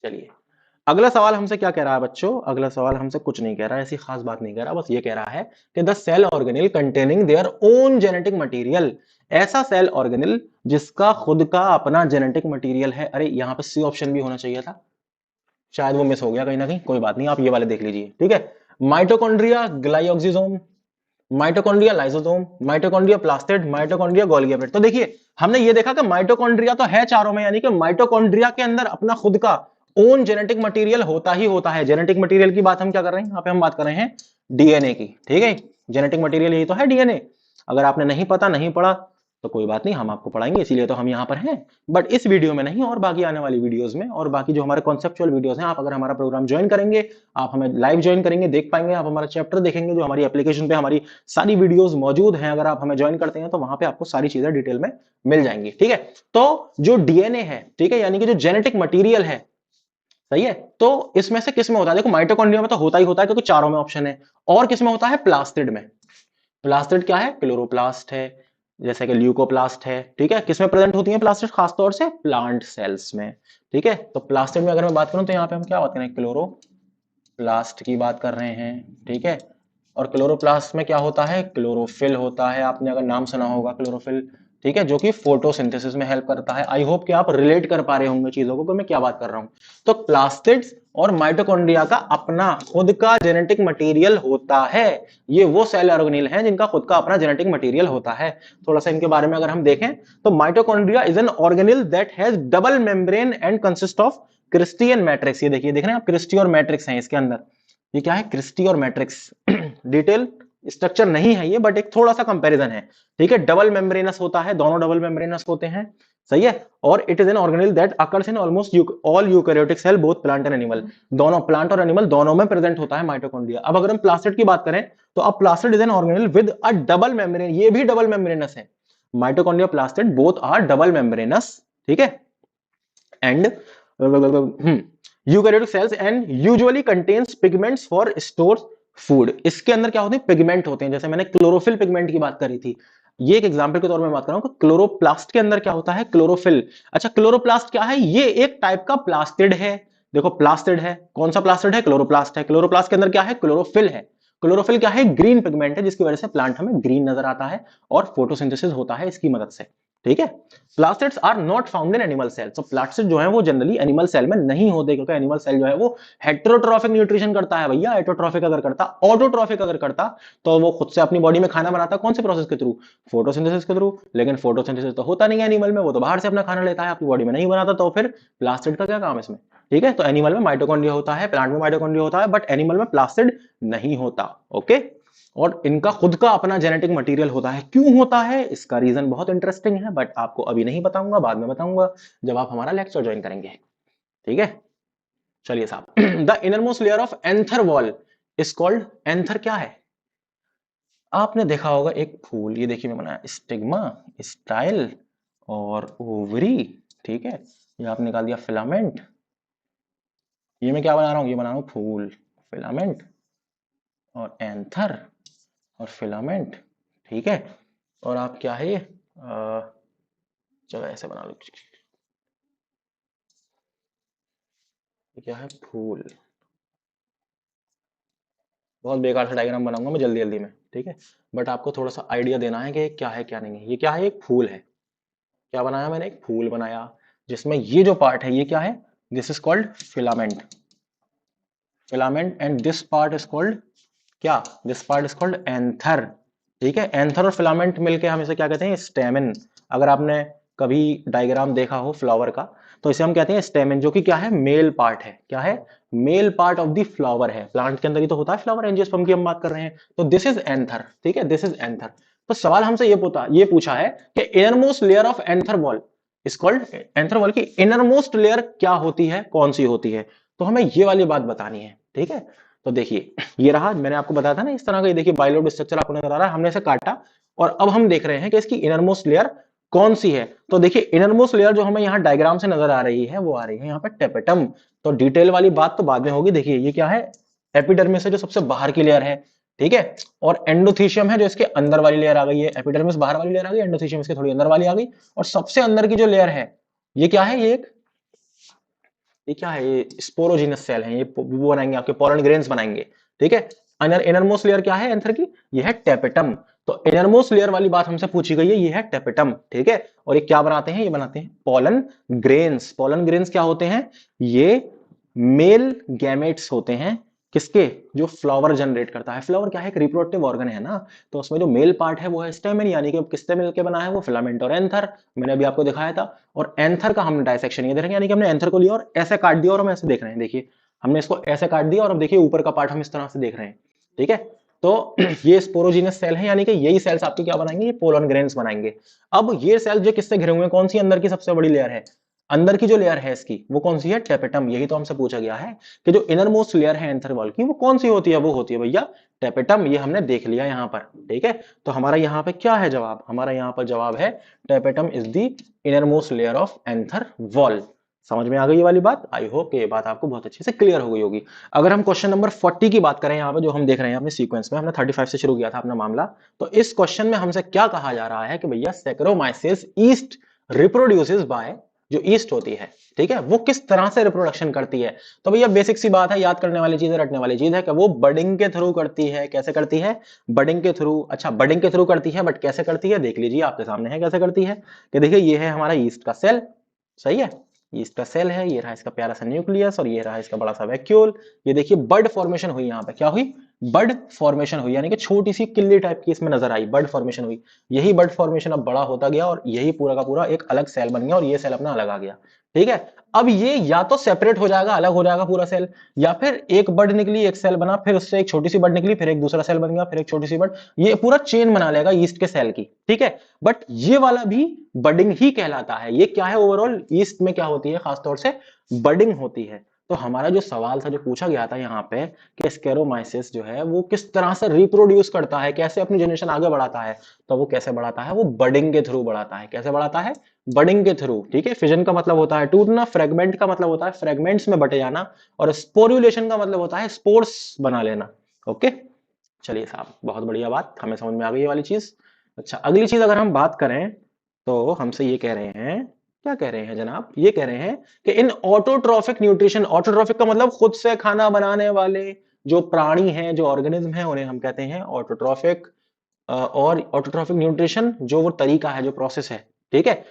चलिए अगला सवाल हमसे क्या कह रहा है बच्चों, अगला सवाल हमसे कुछ नहीं कह रहा है, ऐसी खास बात नहीं कह रहा, बस ये कह रहा है कि the cell organelle containing their own genetic material, ऐसा सेल ऑर्गेनिल जिसका खुद का अपना जेनेटिक मटेरियल है। अरे यहाँ पे सी ऑप्शन भी होना चाहिए था, शायद वो मिस हो गया कहीं ना कहीं, कोई बात नहीं, आप ये वाले देख लीजिए, ठीक है। Mitochondria glyoxysome, mitochondria lysosome, mitochondria plastid, mitochondria Golgi एपिड। तो देखिए हमने ये देखा कि माइटोकॉन्ड्रिया तो है चारों में, यानी कि माइटोकॉन्ड्रिया के अंदर अपना खुद का ओन जेनेटिक मटेरियल होता ही होता है। जेनेटिक मटेरियल की बात हम क्या कर रहे हैं, यहाँ पे हम बात कर रहे हैं डीएनए की, ठीक है, जेनेटिक मटेरियल यही तो है डीएनए। अगर आपने नहीं पता, नहीं पढ़ा, तो कोई बात नहीं, हम आपको पढ़ाएंगे, इसीलिए तो हम यहाँ पर हैं, बट इस वीडियो में नहीं, और बाकी आने वाली वीडियोस में, और बाकी जो हमारे कॉन्सेप्चुअल वीडियोस हैं, आप अगर हमारा प्रोग्राम ज्वाइन करेंगे, आप हमें लाइव ज्वाइन करेंगे, देख पाएंगे, आप हमारा चैप्टर देखेंगे, जो हमारी एप्लीकेशन पे हमारी सारी वीडियोस मौजूद हैं, अगर आप हमें ज्वाइन करते हैं तो वहां पे आपको सारी चीजें डिटेल में मिल जाएंगी, ठीक है। तो जो डीएनए है, ठीक है, यानी कि जो जेनेटिक मटीरियल है, सही है, तो इसमें से किस में होता है, देखो माइटोकॉन्ड्रिया में तो होता ही होता है, क्योंकि चारों में ऑप्शन है, और किस में होता है, प्लास्टिड में। प्लास्टिड क्या है, क्लोरोप्लास्ट है, जैसे कि ल्यूकोप्लास्ट है, ठीक है, किसमें प्रेजेंट होती है प्लास्टिड, खासतौर से प्लांट सेल्स में, ठीक है। तो प्लास्टिड में अगर मैं बात करूं तो यहाँ पे हम क्या बात कर रहे हैं, क्लोरोप्लास्ट की बात कर रहे हैं, ठीक है। और क्लोरोप्लास्ट में क्या होता है, क्लोरोफिल होता है, आपने अगर नाम सुना होगा क्लोरोफिल, ठीक है, जो कि फोटोसिंथेसिस में हेल्प करता है। आई होप कि आप रिलेट कर पा रहे होंगे चीजों को कि मैं क्या बात कर रहा हूं। तो प्लास्टिड्स और माइटोकॉन्ड्रिया का अपना खुद का जेनेटिक मटेरियल होता है, ये वो सेल ऑर्गेनेल हैं जिनका खुद का अपना जेनेटिक मटेरियल होता है। थोड़ा सा इनके बारे में अगर हम देखें तो mitochondria is an organelle that has double membrane and consist of cristae and matrix. ये देखिए, देख रहे हैं आप, क्रिस्टी और मैट्रिक्स हैं इसके अंदर, ये क्या है, क्रिस्टी और मैट्रिक्स। डिटेल स्ट्रक्चर नहीं है ये, बट एक थोड़ा सा कंपैरिजन है, ठीक है। डबल मेम्ब्रेनस होता है, दोनों डबल मेम्ब्रेनस होते हैं, सही है। और it is an organelle that occurs in almost all eukaryotic cell, both plant and animal, दोनों प्लांट और एनिमल दोनों में प्रेजेंट होता है माइटोकॉन्ड्रिया। अब अगर हम प्लास्टिड की बात करें तो अब plastid is an organelle with a double membrane, ये भी डबल मेम्ब्रेनस है, mitochondria plastid both are double membranous, ठीक है। And eukaryotic cells and usually contains pigments for store food. इसके अंदर क्या होते हैं, पिगमेंट होते हैं, जैसे मैंने क्लोरोफिल पिगमेंट की बात करी थी, ये एक एग्जांपल के तौर में बात कर रहा हूं कि क्लोरोप्लास्ट के अंदर क्या होता है, क्लोरोफिल। अच्छा, क्लोरोप्लास्ट क्या है, ये एक टाइप का प्लास्टिड है, देखो प्लास्टिड है, कौन सा प्लास्टिड है, क्लोरोप्लास्ट है। क्लोरोप्लास्ट के अंदर क्या है, क्लोरोफिल है। क्लोरोफिल क्या है, ग्रीन पिगमेंट है, जिसकी वजह से प्लांट हमें ग्रीन नजर आता है और फोटोसिंथेसिस होता है इसकी मदद से, ठीक है। Plastids are not found in animal cell, तो प्लास्टिड जो है वो जनरली एनिमल सेल में नहीं होते, क्योंकि एनिमल सेल जो है वो हेटेरोट्रॉफिक न्यूट्रिशन करता है भैया। हेटेरोट्रॉफिक अगर करता, ऑटोट्रॉफिक अगर करता, तो वो खुद से अपनी बॉडी में खाना बनाता, कौन से प्रोसेस के थ्रू, फोटोसिंथेसिस के थ्रू। लेकिन फोटोसिंथेसिस तो होता नहीं है एनिमल में, वो तो बाहर से अपना खाना लेता है, अपनी बॉडी में नहीं बनाता, तो फिर प्लास्टिड का क्या काम है इसमें, ठीक है। तो एनिमल में माइटोकॉन्ड्रिया होता है, प्लांट में माइटोकॉन्ड्रिया होता है, बट एनिमल में प्लास्टिड नहीं होता, ओके। और इनका खुद का अपना जेनेटिक मटेरियल होता है। क्यों होता है, इसका रीजन बहुत इंटरेस्टिंग है, बट आपको अभी नहीं बताऊंगा, बाद में बताऊंगा जब आप हमारा लेक्चर ज्वाइन करेंगे। ठीक है, चलिए साहब। The innermost layer of anther wall is called, anther क्या है? आपने देखा होगा एक फूल, ये देखिए मैं बनाया स्टिग्मा, स्टाइल और ओवरी। ठीक है, ये आपने निकाल दिया फिलामेंट। ये मैं क्या बना रहा हूं, ये बना रहा हूं फूल, फिलामेंट और एंथर और फिलामेंट। ठीक है, और आप क्या है ये, चलो ऐसे बना लो, ये क्या है, फूल। बहुत बेकार सा डायग्राम बनाऊंगा मैं जल्दी जल्दी में, ठीक है, बट आपको थोड़ा सा आइडिया देना है कि क्या है क्या नहीं है। ये क्या है, एक फूल है। क्या बनाया मैंने, एक फूल बनाया, जिसमें ये जो पार्ट है ये क्या है, this is called filament, filament, and this part is called क्या, this part is called anther. ठीक है, एंथर और फिलामेंट मिलके हम इसे क्या कहते हैं, स्टेमिन। अगर आपने कभी डायग्राम देखा हो फ्लावर का, तो इसे हम कहते हैं स्टेमिन, जो कि क्या है, मेल पार्ट है। क्या है, male part of the flower है। प्लांट के अंदर ही तो होता है फ्लावर, एंजियोस्पर्म की हम बात कर रहे हैं, तो दिस इज एंथर। ठीक है, दिस इज एंथर। तो सवाल हमसे ये पूछा है कि innermost layer of anther wall is called, anther wall की इनरमोस्ट लेयर क्या होती है, कौन सी होती है, तो हमें ये वाली बात बतानी है। ठीक है, तो देखिए ये रहा, मैंने आपको बताया था ना इस तरह का, ये देखिए बाइलोड स्ट्रक्चर आपको नजर आ रहा है, हमने इसे काटा और अब हम देख रहे हैं कि इसकी इनरमोस्ट लेयर कौन सी है। तो देखिए इनरमोस्ट लेयर जो हमें यहाँ डायग्राम से नजर आ रही है वो आ रही है यहाँ पे टेपेटम। तो डिटेल वाली बात तो बाद में होगी। देखिए ये क्या है, एपिडर्मिस है जो सबसे बाहर की लेयर है। ठीक है, और एंडोथीशियम है जो इसके अंदर वाली लेयर आ गई है। एपिडर्मिस बाहर वाली लेयर आ गई, एंडोथीशियम इसके थोड़ी अंदर वाली आ गई, और सबसे अंदर की जो लेयर है ये क्या है, ये क्या है, ये स्पोरोजीनस सेल है, ये वो बनाएंगे आपके पोलन ग्रेन्स बनाएंगे। ठीक है, इनरमोस्ट लेयर क्या है एंथर की, ये है टेपेटम। तो इनरमोस्ट लेयर वाली बात हमसे पूछी गई है, ये है टेपेटम। ठीक है, और ये क्या बनाते हैं, ये बनाते हैं पोलन ग्रेन्स। पोलन ग्रेन्स क्या होते हैं, ये मेल गैमेट्स होते हैं, किसके, जो फ्लावर जनरेट करता है। फ्लावर क्या है, एक रिप्रोडक्टिव ऑर्गन है ना, तो उसमें जो मेल पार्ट है वो है स्टेमिन, यानी कि किससे मिलकर बना है, वो फिलामेंट और एंथर। मैंने अभी आपको दिखाया था। और एंथर का हमने डायसेक्शन ये देखेंगे, यानी कि हमने एंथर को लिया और ऐसे काट दिया और हम ऐसे देख रहे हैं। देखिए हमने इसको ऐसे काट दिया और अब देखिए ऊपर का पार्ट हम इस तरह से देख रहे हैं। ठीक है, तो ये स्पोरोजीनस सेल है, यानी कि यही सेल्स आपके क्या बनाएंगे, ये पोलन ग्रेन्स बनाएंगे। अब ये सेल जो किससे घिरे हुए हैं, कौन सी अंदर की सबसे बड़ी लेयर है, अंदर की जो लेयर है इसकी वो कौन सी है, टेपेटम। यही तो हमसे पूछा गया है कि जो इनर मोस्ट लेयर है एंथर वॉल की वो कौन सी होती है, वो होती है भैया टेपेटम। ये हमने देख लिया यहाँ पर। ठीक है, तो हमारा यहाँ पे क्या है जवाब, हमारा यहाँ पर जवाब है tapetum is the inner most layer of anther wall. समझ में आ गई ये वाली बात, आई होप कि ये बात आपको बहुत अच्छे से क्लियर हो गई होगी। अगर हम क्वेश्चन नंबर 40 की बात करें यहाँ पे, जो हम देख रहे हैं अपने सीक्वेंस में, हमने 35 से शुरू किया था अपना मामला, तो इस क्वेश्चन में हमसे क्या कहा जा रहा है कि भैया सैकरोमाइसिस ईस्ट रिप्रोड्यूसेस बाय, जो ईस्ट होती है, ठीक है, वो किस तरह से रिप्रोडक्शन करती है। तो भैया बेसिक सी बात है, याद करने वाली चीज है, रटने वाली चीज है कि वो बडिंग के थ्रू करती है। कैसे करती है, बडिंग के थ्रू। अच्छा, बडिंग के थ्रू करती है, बट कैसे करती है देख लीजिए, आपके सामने है कैसे करती है। कि देखिए ये है हमारा ईस्ट का सेल, सही है, ईस्ट का सेल है, ये रहा इसका प्यारा सा न्यूक्लियस और ये रहा इसका बड़ा सा वैक्यूल। ये देखिए बड फॉर्मेशन हुई, यहाँ पे क्या हुई, बड फॉर्मेशन हुई, यानी कि छोटी सी किल्ली टाइप की इसमें नजर आई, बड फॉर्मेशन हुई। यही बड फॉर्मेशन अब बड़ा होता गया और यही पूरा का पूरा एक अलग सेल बन गया और ये सेल अपना अलग आ गया। ठीक है, अब ये या तो सेपरेट हो जाएगा, अलग हो जाएगा पूरा सेल, या फिर एक बड निकली, एक सेल बना, फिर उससे एक छोटी सी बड निकली, फिर एक दूसरा सेल बन गया, फिर एक छोटी सी बड, ये पूरा चेन बना लेगा ईस्ट के सेल की। ठीक है, बट ये वाला भी बडिंग ही कहलाता है। ये क्या है, ओवरऑल ईस्ट में क्या होती है, खासतौर से बडिंग होती है। तो हमारा जो सवाल था, जो पूछा गया था यहाँ पे कि स्केरोमाइसिस जो है वो किस तरह से रिप्रोड्यूस करता है, कैसे अपनी जनरेशन आगे बढ़ाता है, तो वो कैसे बढ़ाता है, वो बडिंग के थ्रू बढ़ाता है। कैसे बढ़ाता है, बडिंग के थ्रू। ठीक है, फिजन का मतलब होता है टूटना, फ्रेगमेंट का मतलब होता है फ्रेगमेंट्स में बटे जाना, और स्पोरुलेशन का मतलब होता है स्पोर्स बना लेना। ओके, चलिए साहब, बहुत बढ़िया बात, हमें समझ में आ गई ये वाली चीज। अच्छा, अगली चीज अगर हम बात करें, तो हमसे ये कह रहे हैं, क्या कह रहे हैं जनाब, ये कह रहे हैं कि इन ऑटोट्रॉफिक न्यूट्रिशन, ऑटोट्रॉफिक का मतलब खुद से खाना बनाने वाले जो प्राणी हैं, जो ऑर्गेनिज्म हैं, उन्हें हम कहते हैं ऑटोट्रॉफिक। और ऑटोट्रॉफिक न्यूट्रिशन जो वो तरीका है, जो प्रोसेस है, ठीक है,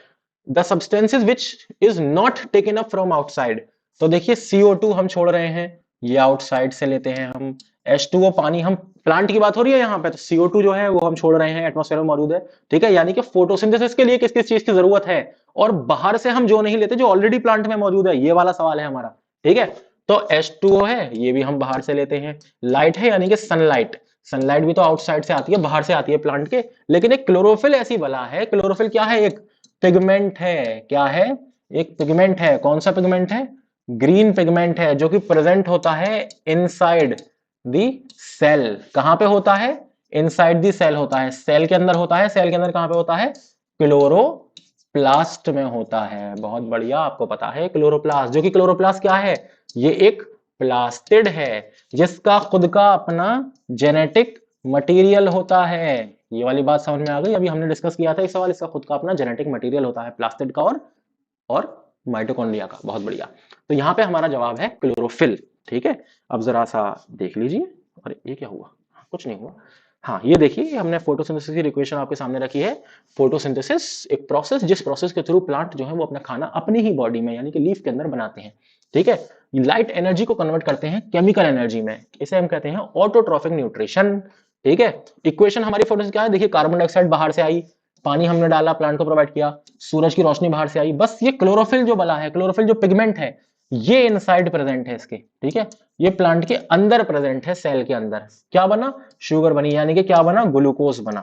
the substances which is not taken up from outside. तो देखिए CO2 हम छोड़ रहे हैं, ये आउटसाइड से लेते हैं हम। H2O पानी, हम प्लांट की बात हो रही है यहाँ पे, तो CO2 जो है वो हम छोड़ रहे हैं, एटमॉस्फेयर में मौजूद है। ठीक है, यानी कि फोटोसिंथेसिस के लिए किस किस चीज की जरूरत है, और बाहर से हम जो नहीं लेते, जो ऑलरेडी प्लांट में मौजूद है, ये वाला सवाल है हमारा। ठीक है, तो H2O है, ये भी हम बाहर से लेते हैं। लाइट है, यानी कि सनलाइट, सनलाइट भी तो आउटसाइड से आती है, बाहर से आती है प्लांट के, लेकिन एक क्लोरोफिल ऐसी बला है, क्लोरोफिल क्या है, एक पिगमेंट है। क्या है? एक पिगमेंट है। कौन सा पिगमेंट है? ग्रीन पिगमेंट है, जो कि प्रेजेंट होता है इनसाइड दी सेल। कहां पे होता है? इनसाइड दी सेल होता है, सेल के अंदर होता है। सेल के अंदर कहां पे होता है? क्लोरोप्लास्ट में होता है। बहुत बढ़िया, आपको पता है क्लोरोप्लास्ट। जो कि क्लोरोप्लास्ट क्या है? ये एक प्लास्टिड है, जिसका खुद का अपना जेनेटिक मटेरियल होता है। ये वाली बात समझ में आ गई? अभी हमने डिस्कस किया था एक सवाल, इसका खुद का अपना जेनेटिक मटेरियल होता है प्लास्टिड का और माइटोकॉन्ड्रिया का। बहुत बढ़िया। तो यहां पे हमारा जवाब है क्लोरोफिल। ठीक है, अब जरा सा देख लीजिए। अरे ये क्या हुआ? कुछ नहीं हुआ। हाँ, ये देखिए, हमने फोटोसिंथेसिस की इक्वेशन आपके सामने रखी है। फोटोसिंथेसिस एक प्रोसेस, जिस प्रोसेस के थ्रू प्लांट जो है वो अपना खाना अपनी ही बॉडी में यानी कि लीफ के अंदर बनाते हैं। ठीक है, लाइट एनर्जी को कन्वर्ट करते हैं केमिकल एनर्जी में, इसे हम कहते हैं ऑटोट्रॉफिक न्यूट्रिशन। ठीक है, इक्वेशन हमारी फोटोसिंथेसिस क्या है? देखिए, कार्बन डाइऑक्साइड बाहर से आई, पानी हमने डाला, प्लांट को प्रोवाइड किया, सूरज की रोशनी बाहर से आई। बस ये क्लोरोफिल जो बला है, क्लोरोफिल जो पिगमेंट है, ये इनसाइड प्रेजेंट है इसके। ठीक है, ये प्लांट के अंदर प्रेजेंट है, सेल के अंदर। क्या बना? शुगर बनी, यानी कि क्या बना? ग्लूकोज बना।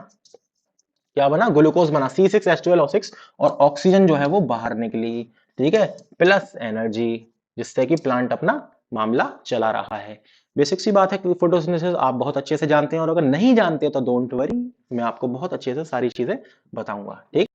क्या बना? ग्लूकोज बना, C6H12O6, और ऑक्सीजन जो है वो बाहर निकली। ठीक है, प्लस एनर्जी, जिससे कि प्लांट अपना मामला चला रहा है। बेसिक सी बात है कि फोटोसिंथेसिस आप बहुत अच्छे से जानते हैं, और अगर नहीं जानते तो डोंट वरी, मैं आपको बहुत अच्छे से सारी चीजें बताऊंगा। ठीक।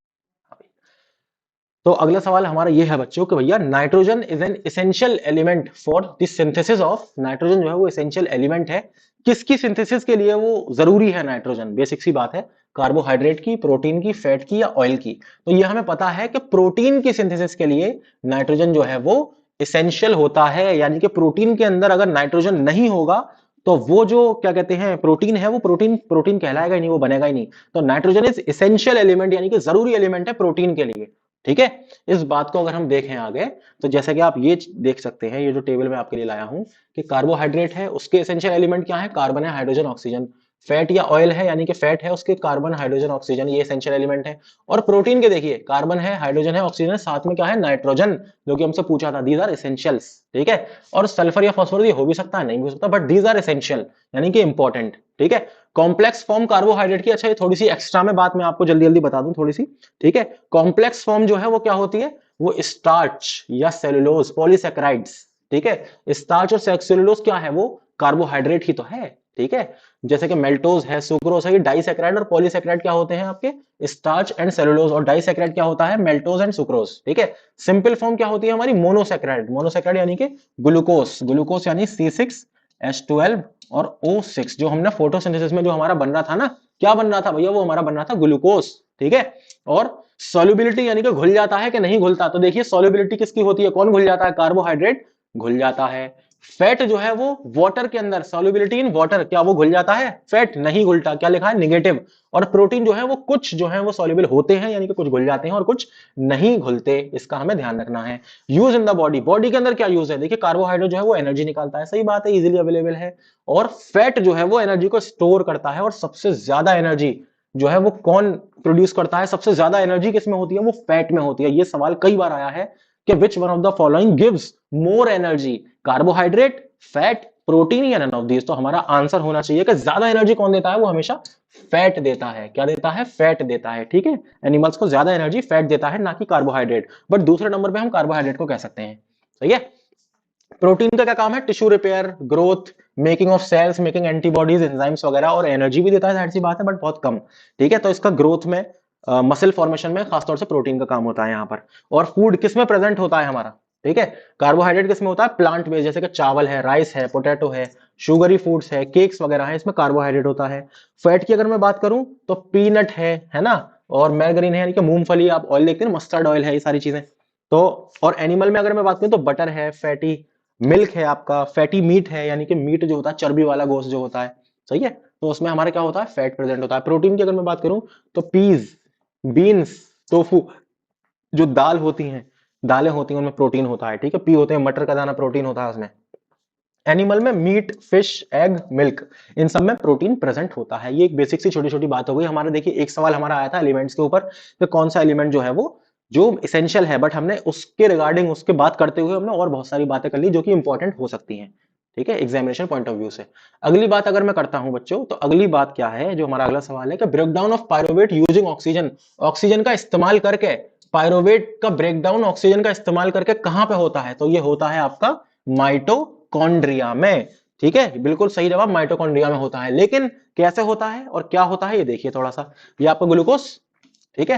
तो अगला सवाल हमारा ये है बच्चों कि भैया, nitrogen is an essential element for the synthesis of. Nitrogen जो है वो एसेंशियल एलिमेंट है, किसकी सिंथेसिस के लिए वो जरूरी है नाइट्रोजन? बेसिक सी बात है, कार्बोहाइड्रेट की, प्रोटीन की, फैट की या ऑयल की? तो ये हमें पता है कि प्रोटीन की सिंथेसिस के लिए नाइट्रोजन जो है वो एसेंशियल होता है। यानी कि प्रोटीन के अंदर अगर नाइट्रोजन नहीं होगा तो वो जो क्या कहते हैं प्रोटीन है, वो प्रोटीन प्रोटीन कहलाएगा ही नहीं, वो बनेगा ही नहीं। तो नाइट्रोजन इज एसेंशियल एलिमेंट, यानी कि जरूरी एलिमेंट है प्रोटीन के लिए। ठीक है, इस बात को अगर हम देखें आगे, तो जैसे कि आप ये देख सकते हैं, ये जो टेबल में आपके लिए लाया हूं कि कार्बोहाइड्रेट है, उसके एसेंशियल एलिमेंट क्या है? कार्बन है, हाइड्रोजन, ऑक्सीजन। फैट या ऑयल है, यानी कि फैट है, उसके कार्बन, हाइड्रोजन, ऑक्सीजन, ये एसेंशियल एलिमेंट है। और प्रोटीन के देखिए, कार्बन है, हाइड्रोजन है, ऑक्सीजन है, साथ में क्या है? नाइट्रोजन, जो कि हमसे पूछा था। These are essentials. ठीक है, और सल्फर या फॉस्फोरस ये हो भी सकता है, नहीं भी हो सकता, बट दीज आर एसेंशियल, यानी कि इंपॉर्टेंट। ठीक है, कॉम्प्लेक्स फॉर्म कार्बोहाइड्रेट की, अच्छा ये थोड़ी सी एक्स्ट्रा में बात मैं आपको जल्दी जल्दी बता दूं थोड़ी सी। ठीक है, कॉम्प्लेक्स फॉर्म जो है वो क्या होती है? वो स्टार्च या सेलुलोज, पॉलीसेकेराइड्स। ठीक है, स्टार्च और सेलुलोज क्या है? वो कार्बोहाइड्रेट ही तो है। ठीक है, जैसे कि मेल्टोज है, सुक्रोज है, ये डाइसेकेराइड और पॉलीसेकेराइड क्या होते हैं आपके? Starch and cellulose. और डाइसेकेराइड क्या होता है? मेल्टोज एंड सुक्रोज। ठीक है, सिंपल फॉर्म क्या होती है हमारी? मोनोसेकेराइड। मोनोसेकेराइड यानी कि ग्लूकोज, ग्लूकोज यानी C6H12 और O6, जो हमने फोटोसिंथेसिस में जो हमारा बन रहा था ना, क्या बन रहा था भैया? वो हमारा बन रहा था ग्लूकोज। ठीक है, और सॉल्युबिलिटी यानी कि घुल जाता है कि नहीं घुलता? तो देखिए, सॉल्युबिलिटी किसकी होती है? कौन घुल जाता है? कार्बोहाइड्रेट घुल जाता है। फैट जो है वो वाटर के अंदर, सॉल्युबिलिटी इन वाटर, क्या वो घुल जाता है? फैट नहीं घुलता, क्या लिखा है? नेगेटिव। और प्रोटीन जो है वो कुछ जो है वो सॉल्युबल होते हैं, यानी कि कुछ घुल जाते हैं और कुछ नहीं घुलते, इसका हमें ध्यान रखना है। Use in the body, body के अंदर क्या यूज है? देखिए, कार्बोहाइड्रेट जो है वो एनर्जी निकालता है, सही बात है, इजीली अवेलेबल है। और फैट जो है वो एनर्जी को स्टोर करता है, और सबसे ज्यादा एनर्जी जो है वो कौन प्रोड्यूस करता है? सबसे ज्यादा एनर्जी किसमें होती है? वो फैट में होती है। ये सवाल कई बार आया है कि which one of the following gives more energy, carbohydrate, fat, protein या नन ऑफ दीज? तो हमारा आंसर होना चाहिए कि ज्यादा एनर्जी कौन देता है? वो हमेशा फैट देता है। क्या देता है? फैट देता है। ठीक है, एनिमल्स को ज्यादा एनर्जी फैट देता है, ना कि कार्बोहाइड्रेट। बट दूसरे नंबर पे हम कार्बोहाइड्रेट को कह सकते हैं। सही है। प्रोटीन का क्या काम है? Tissue repair, growth, making of cells, making antibodies, enzymes वगैरह, और एनर्जी भी देता है, जाहिर सी बात है, बट बहुत कम। ठीक है, तो इसका ग्रोथ में, मसल फॉर्मेशन में खासतौर से प्रोटीन का काम होता है यहाँ पर। और फूड किस में प्रेजेंट होता है हमारा? ठीक है, कार्बोहाइड्रेट किस में होता है? प्लांट बेस्ड, जैसे कि चावल है, राइस है, पोटैटो है, शुगरी फूड्स है, केक्स वगैरह है, इसमें कार्बोहाइड्रेट होता है। फैट की अगर मैं बात करूं तो पीनट है ना, और मैर्गरीन है, यानी कि मूंगफली, आप ऑयल देखते हैं, मस्टर्ड ऑयल है, ये सारी चीजें। तो और एनिमल में अगर मैं बात करूं तो बटर है, फैटी मिल्क है, आपका फैटी मीट है, यानी कि मीट जो होता है, चर्बी वाला गोश्त जो होता है। सही है, तो उसमें हमारा क्या होता है? फैट प्रेजेंट होता है। प्रोटीन की अगर मैं बात करूं तो पीज, बीन्स, टोफू, जो दाल होती हैं, दालें होती हैं, उनमें प्रोटीन होता है। ठीक है, पी होते हैं, मटर का दाना प्रोटीन होता है उसमें। एनिमल में मीट, फिश, एग, मिल्क, इन सब में प्रोटीन प्रेजेंट होता है। ये एक बेसिक सी छोटी छोटी बात हो गई हमारा। देखिए, एक सवाल हमारा आया था एलिमेंट्स के ऊपर, तो कौन सा एलिमेंट जो है वो जो इसेंशियल है, बट हमने उसके रिगार्डिंग, उसके बात करते हुए हमने और बहुत सारी बातें कर ली जो कि इंपॉर्टेंट हो सकती हैं। ठीक है, एग्जामिनेशन पॉइंट ऑफ व्यू से। अगली बात अगर मैं करता हूं बच्चों, तो अगली बात क्या है, जो हमारा अगला सवाल है कि breakdown of pyruvate using oxygen, oxygen का इस्तेमाल करके पायरोवेट का ब्रेकडाउन ऑक्सीजन का इस्तेमाल करके कहां पे होता है, तो ये होता है आपका माइटोकॉन्ड्रिया में। ठीक है, बिल्कुल सही जवाब, माइटोकॉन्ड्रिया में होता है। लेकिन कैसे होता है और क्या होता है ये देखिए थोड़ा सा। ये आपका ग्लूकोज, ठीक है,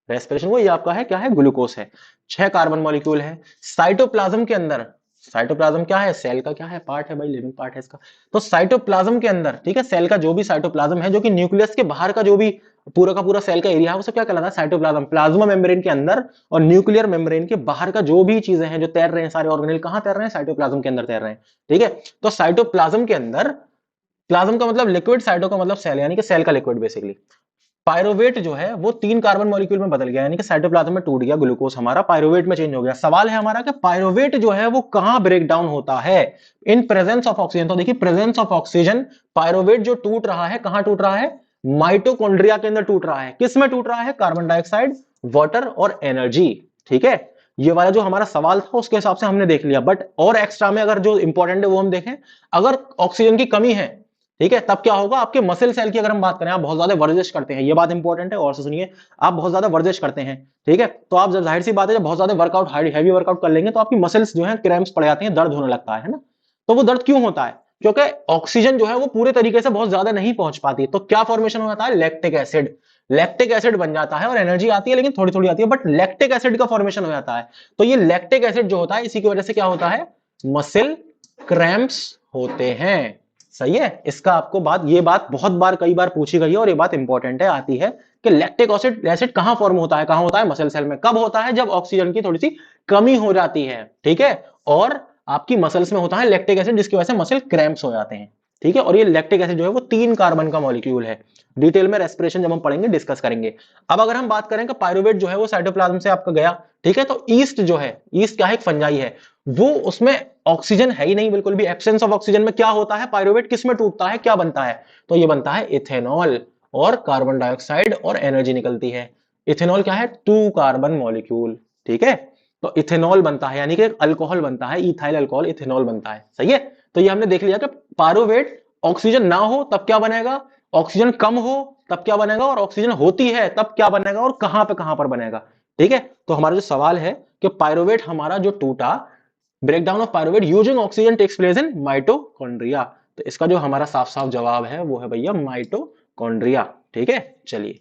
रेस्पिरेशन को, ये आपका है क्या है, ग्लूकोज है। 6 कार्बन मॉलिक्यूल है साइटोप्लाज्म के अंदर। साइटोप्लाज्म क्या है, सेल का क्या है, पार्ट है भाई, लिविंग पार्ट है इसका। तो साइटोप्लाज्म के अंदर, ठीक है, सेल का जो भी साइटोप्लाज्म है, जो कि न्यूक्लियस के बाहर का जो भी पूरा का पूरा सेल का एरिया है, वो सब क्या कहलाता है, साइटोप्लाज्म। प्लाज्मा मेम्ब्रेन के अंदर और न्यूक्लियर मेम्ब्रेन के बाहर का जो भी चीजें हैं जो तैर रहे हैं, सारे ऑर्गेनेल कहां तैर रहे हैं, साइटोप्लाज्म के अंदर तैर रहे हैं। ठीक है, तो साइटोप्लाज्म के अंदर, प्लाज्म का मतलब लिक्विड, साइटो का मतलब सेल, यानी कि सेल का लिक्विड बेसिकली। पायरोवेट जो है वो 3 कार्बन मॉलिक्यूल में बदल गया, यानी कि साइटोप्लाज्म में टूट गया, ग्लूकोज हमारा पायरोवेट में चेंज हो गया। सवाल है हमारा कि पायरोवेट जो है वो कहां ब्रेक डाउन होता है, इन प्रेजेंस ऑफ ऑक्सीजन। तो देखिए प्रेजेंस ऑफ ऑक्सीजन, पायरोवेट जो टूट रहा है कहां टूट रहा है, माइटोकॉन्ड्रिया के अंदर टूट रहा है। किस में टूट रहा है, कार्बन डाइऑक्साइड, वाटर और एनर्जी। ठीक है, ये वाला जो हमारा सवाल था उसके हिसाब से हमने देख लिया, बट और एक्स्ट्रा में अगर जो इंपॉर्टेंट है वो हम देखें, अगर ऑक्सीजन की कमी है, ठीक है, तब क्या होगा, आपके मसल सेल की अगर हम बात करें, आप बहुत ज्यादा वर्जिश करते हैं, ये बात इंपॉर्टेंट है, और से सुनिए, आप बहुत ज्यादा वर्जिश करते हैं, ठीक है, तो आप जब, जाहिर सी बात है, जब बहुत ज्यादा वर्कआउट, हैवी वर्कआउट कर लेंगे तो आपकी मसल्स जो है क्रैम्प्स पड़ जाते हैं, दर्द होने लगता है ना। तो वो दर्द क्यों होता है, क्योंकि ऑक्सीजन जो है वो पूरे तरीके से बहुत ज्यादा नहीं पहुंच पाती। तो क्या फॉर्मेशन हो जाता है, लैक्टिक एसिड, लैक्टिक एसिड बन जाता है, और एनर्जी आती है लेकिन थोड़ी थोड़ी आती है, बट लैक्टिक एसिड का फॉर्मेशन हो जाता है। तो ये लैक्टिक एसिड जो होता है, इसी की वजह से क्या होता है, मसल क्रैम्प्स होते हैं। सही है, इसका आपको बात, ये बात बहुत बार, कई बार पूछी गई है, और ये बात इंपॉर्टेंट है, आती है कि लैक्टिक एसिड, एसिड कहां फॉर्म होता है, कहां होता है, मसल सेल में। कब होता है, जब ऑक्सीजन की थोड़ी सी कमी हो जाती है, ठीक है, और आपकी मसल्स में होता है लैक्टिक एसिड, जिसकी वजह से मसल क्रैम्प्स हो जाते हैं। ठीक है, और ये लैक्टिक एसिड जो है वो 3 कार्बन का मॉलिक्यूल है। डिटेल में रेस्पिरेशन जब हम पढ़ेंगे डिस्कस करेंगे। अब अगर हम बात करें कि पायरुवेट जो है वो साइटोप्लाज्म से आपका गया, ठीक है, तो ईस्ट जो है, ईस्ट क्या है, एक फंजाई है, वो, उसमें ऑक्सीजन है ही नहीं बिल्कुल भी, एब्सेंस ऑफ ऑक्सीजन में क्या होता है, पायरुवेट किस में टूटता है, क्या बनता है, तो ये बनता है इथेनॉल, और कार्बन डाइऑक्साइड और एनर्जी निकलती है। इथेनॉल क्या है, 2 कार्बन मॉलिक्यूल, ठीक है, तो इथेनॉल बनता है, यानी कि अल्कोहल बनता है, इथाइल अल्कोहल, इथेनॉल बनता है। सही है, तो ये हमने देख लिया कि पायरुवेट, ऑक्सीजन ना हो तब क्या बनेगा, ऑक्सीजन कम हो तब क्या बनेगा, और ऑक्सीजन होती है तब क्या बनेगा, और कहां पर बनेगा। ठीक है, तो हमारा जो सवाल है कि पायरुवेट हमारा जो टूटा, breakdown of pyruvate using oxygen takes place in mitochondria, तो इसका जो हमारा साफ साफ जवाब है वो है भैया माइटोकॉन्ड्रिया। ठीक है, चलिए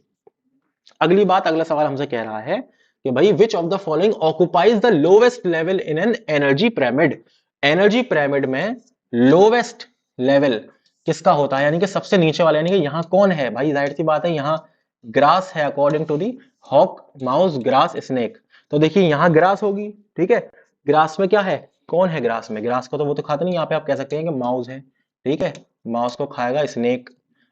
अगली बात, अगला सवाल हमसे कह रहा है कि भाई विच of the following occupies the lowest level in an energy pyramid, energy pyramid में लोवेस्ट लेवल किसका होता है, यानी कि सबसे नीचे वाला, यानी कि यहां कौन है भाई, जाहिर सी बात है यहां ग्रास है, according to the hawk, mouse, grass, snake. तो देखिए यहां ग्रास होगी, ठीक है, ग्रास में क्या है, कौन है ग्रास में, ग्रास को तो वो तो खाते नहीं, यहाँ पे आप कह सकते हैं कि माउस है, ठीक है, माउस को खाएगा स्नेक,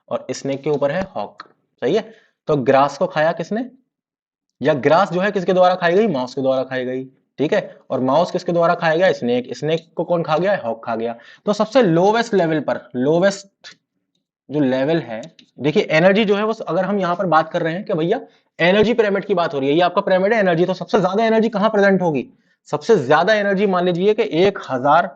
और स्नेक के ऊपर है हॉक। सही है, तो ग्रास को खाया किसने, या ग्रास जो है किसके द्वारा खाई गई, माउस के द्वारा खाई गई, ठीक है, और माउस किसके द्वारा खाया गया, स्नेक, स्नेक को कौन खा गया, हॉक खा गया। तो सबसे लोवेस्ट लेवल पर, लोवेस्ट जो लेवल है, देखिए एनर्जी जो है वो, अगर हम यहां पर बात कर रहे हैं कि भैया एनर्जी पिरामिड की बात हो रही है, ये आपका पिरामिड है एनर्जी, तो सबसे ज्यादा एनर्जी कहां प्रेजेंट होगी, सबसे ज्यादा एनर्जी मान लीजिए कि 1000